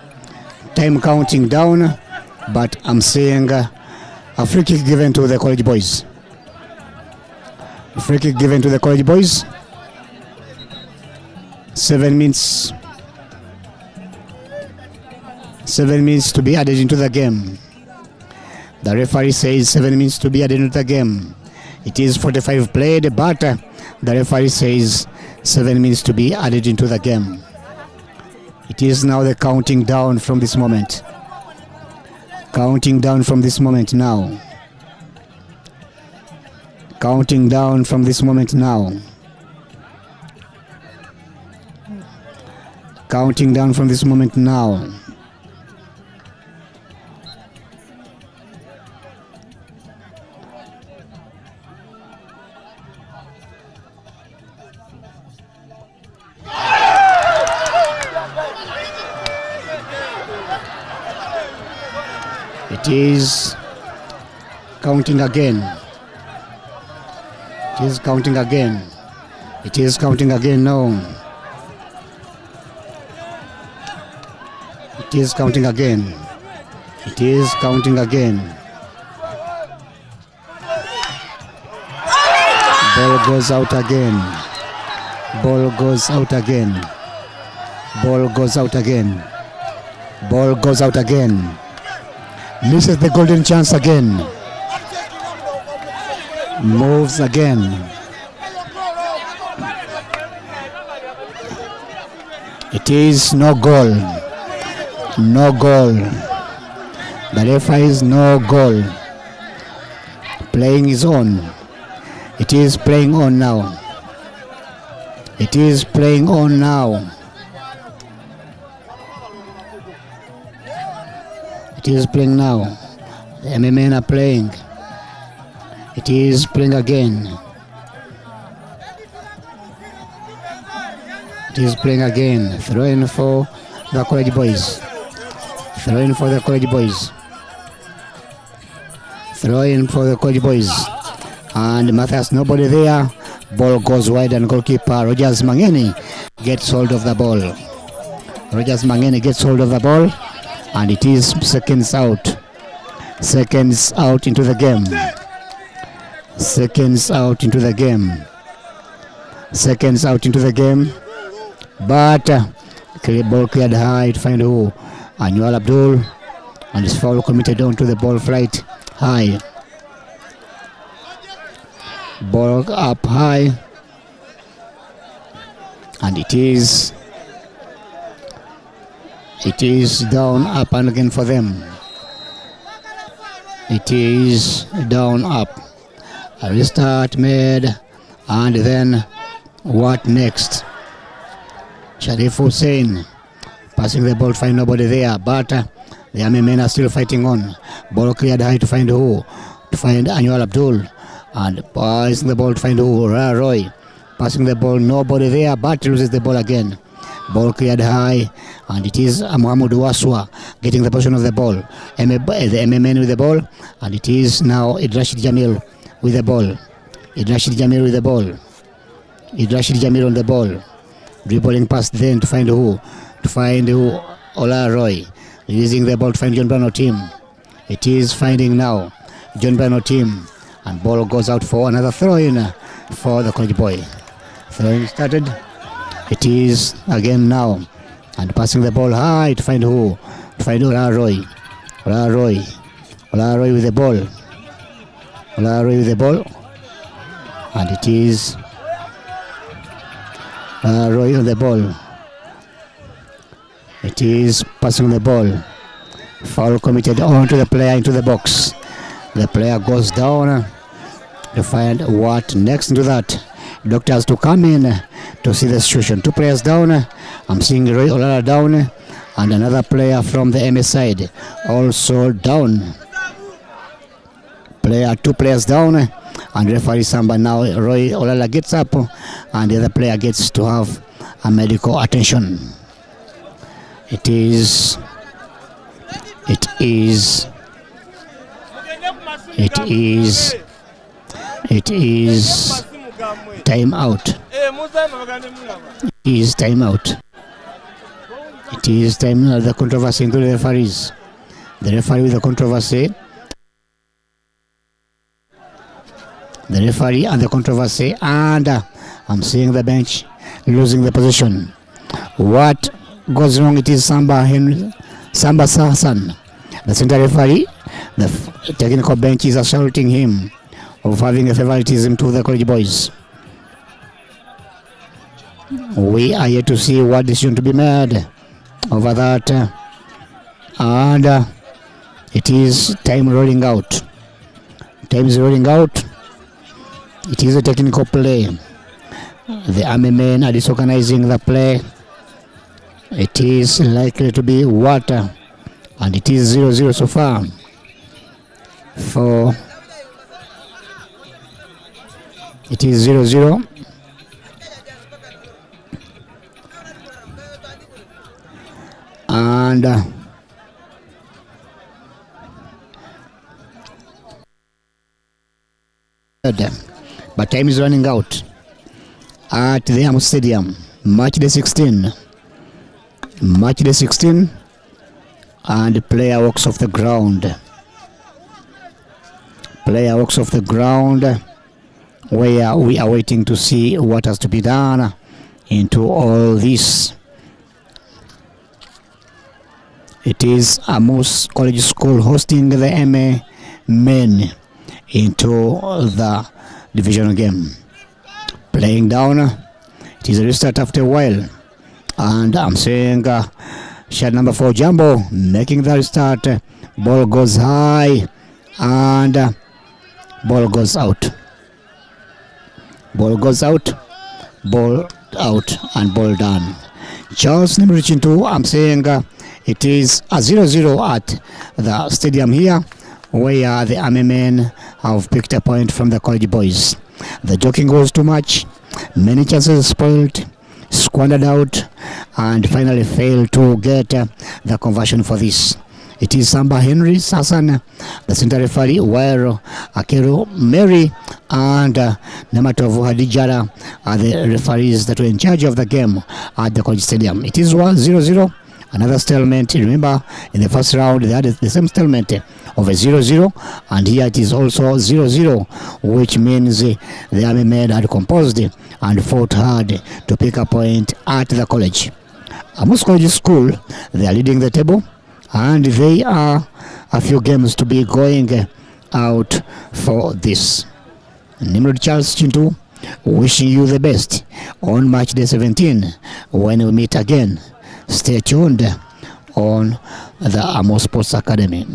time counting down, but I'm seeing a free kick given to the college boys. A free kick given to the college boys. 7 minutes. 7 minutes to be added into the game. The referee says 7 minutes to be added into the game. It is 45 played, but the referee says 7 minutes to be added into the game. It is now the counting down from this moment. Counting down from this moment now. Counting down from this moment now. Counting down from this moment now. It is counting again. It is counting again. It is counting again now. It is counting again. It is counting again. Ball goes out again. Ball goes out again. Ball goes out again. Ball goes out again. Misses the golden chance again. Moves again. It is no goal. No goal. The referee is no goal. Playing is on. It is playing on now. It is playing on now. It is playing now. The EME are playing. It is playing again. It is playing again. Throw in for the college boys. Throw in for the college boys. Throw in for the college boys. And Matthias, nobody there. Ball goes wide and goalkeeper Rogers Mangeni gets hold of the ball. Rogers Mangeni gets hold of the ball. And it is seconds out. Seconds out into the game. Seconds out into the game. Seconds out into the game. But ball cleared high to find who? Annual Abdul. And his foul committed on to the ball flight high. Ball up high. And it is down, up and again for them. It is down, up. A restart made, and then what next? Sharif Hussein passing the ball, find nobody there, but the EME men are still fighting on. Ball cleared high to find who? To find Annual Abdul, and passing the ball to find who? Roy. Passing the ball, nobody there, but loses the ball again. Ball cleared high, and it is Muhammad Waswa getting the position of the ball. The EME men with the ball, and it is now Idrashid Jamil with the ball. Idrashid Jamil with the ball. Idrashid Jamil on the ball. Dribbling past then to find who? To find who? Ola Roy. Releasing the ball to find John Brano team. It is finding now John Brano team, and ball goes out for another throw-in for the college boy. Throw-in started. It is again now, and passing the ball high to find who? To find Ola Roy. Ola Roy. Ola Roy with the ball. Ola Roy with the ball, and it is Roy on the ball. It is passing the ball. Foul committed onto the player into the box. The player goes down to find what next into that. Doctors to come in to see the situation. 2 players down. I'm seeing Roy Olala down, and another player from the EME side also down. 2 players down, and referee Samba now. Roy Olala gets up, and the other player gets to have a medical attention. It is time out. It is time out. It is time out. The controversy into the referees. The referee with the controversy. The referee and the controversy, and I'm seeing the bench losing the position. What goes wrong? It is Samba Hassan, the center referee. The technical bench is assaulting him of having a favoritism to the college boys. We are yet to see what decision to be made over that, and it is time rolling out. Time is rolling out. It is a technical play. The army men are disorganizing the play. It is likely to be water, and it is 0-0 so far. It is 0-0. And but time is running out at the Amus Stadium. Match day 16. Match day 16, and player walks off the ground. Player walks off the ground, where we are waiting to see what has to be done into all this. It is Amus College School hosting the EME men into the divisional game. Playing down. It is a restart after a while, and I'm saying shot number 4 Jumbo making the restart. Ball goes high, and ball goes out. Ball goes out. Ball out, and ball done. Charles number reaching 2. I'm saying it is a 0-0 at the stadium here, where the army men have picked a point from the college boys. The joking was too much. Many chances spoiled, squandered out, and finally failed to get the conversion for this. It is Samba Henry Sassan, the center referee, while Akero Mary and Namatovu Hadijara are the referees that were in charge of the game at the college stadium. It is 1-0-0. Another stalemate. Remember, in the first round they had the same stalemate of a 0-0, and here it is also 0-0, which means the army men had composed and fought hard to pick a point at the college. Amus College School, they are leading the table, and they are a few games to be going out for this. Nimrod Charles Chintu wishing you the best on match day 17 when we meet again. Stay tuned on the Amus Sports Academy.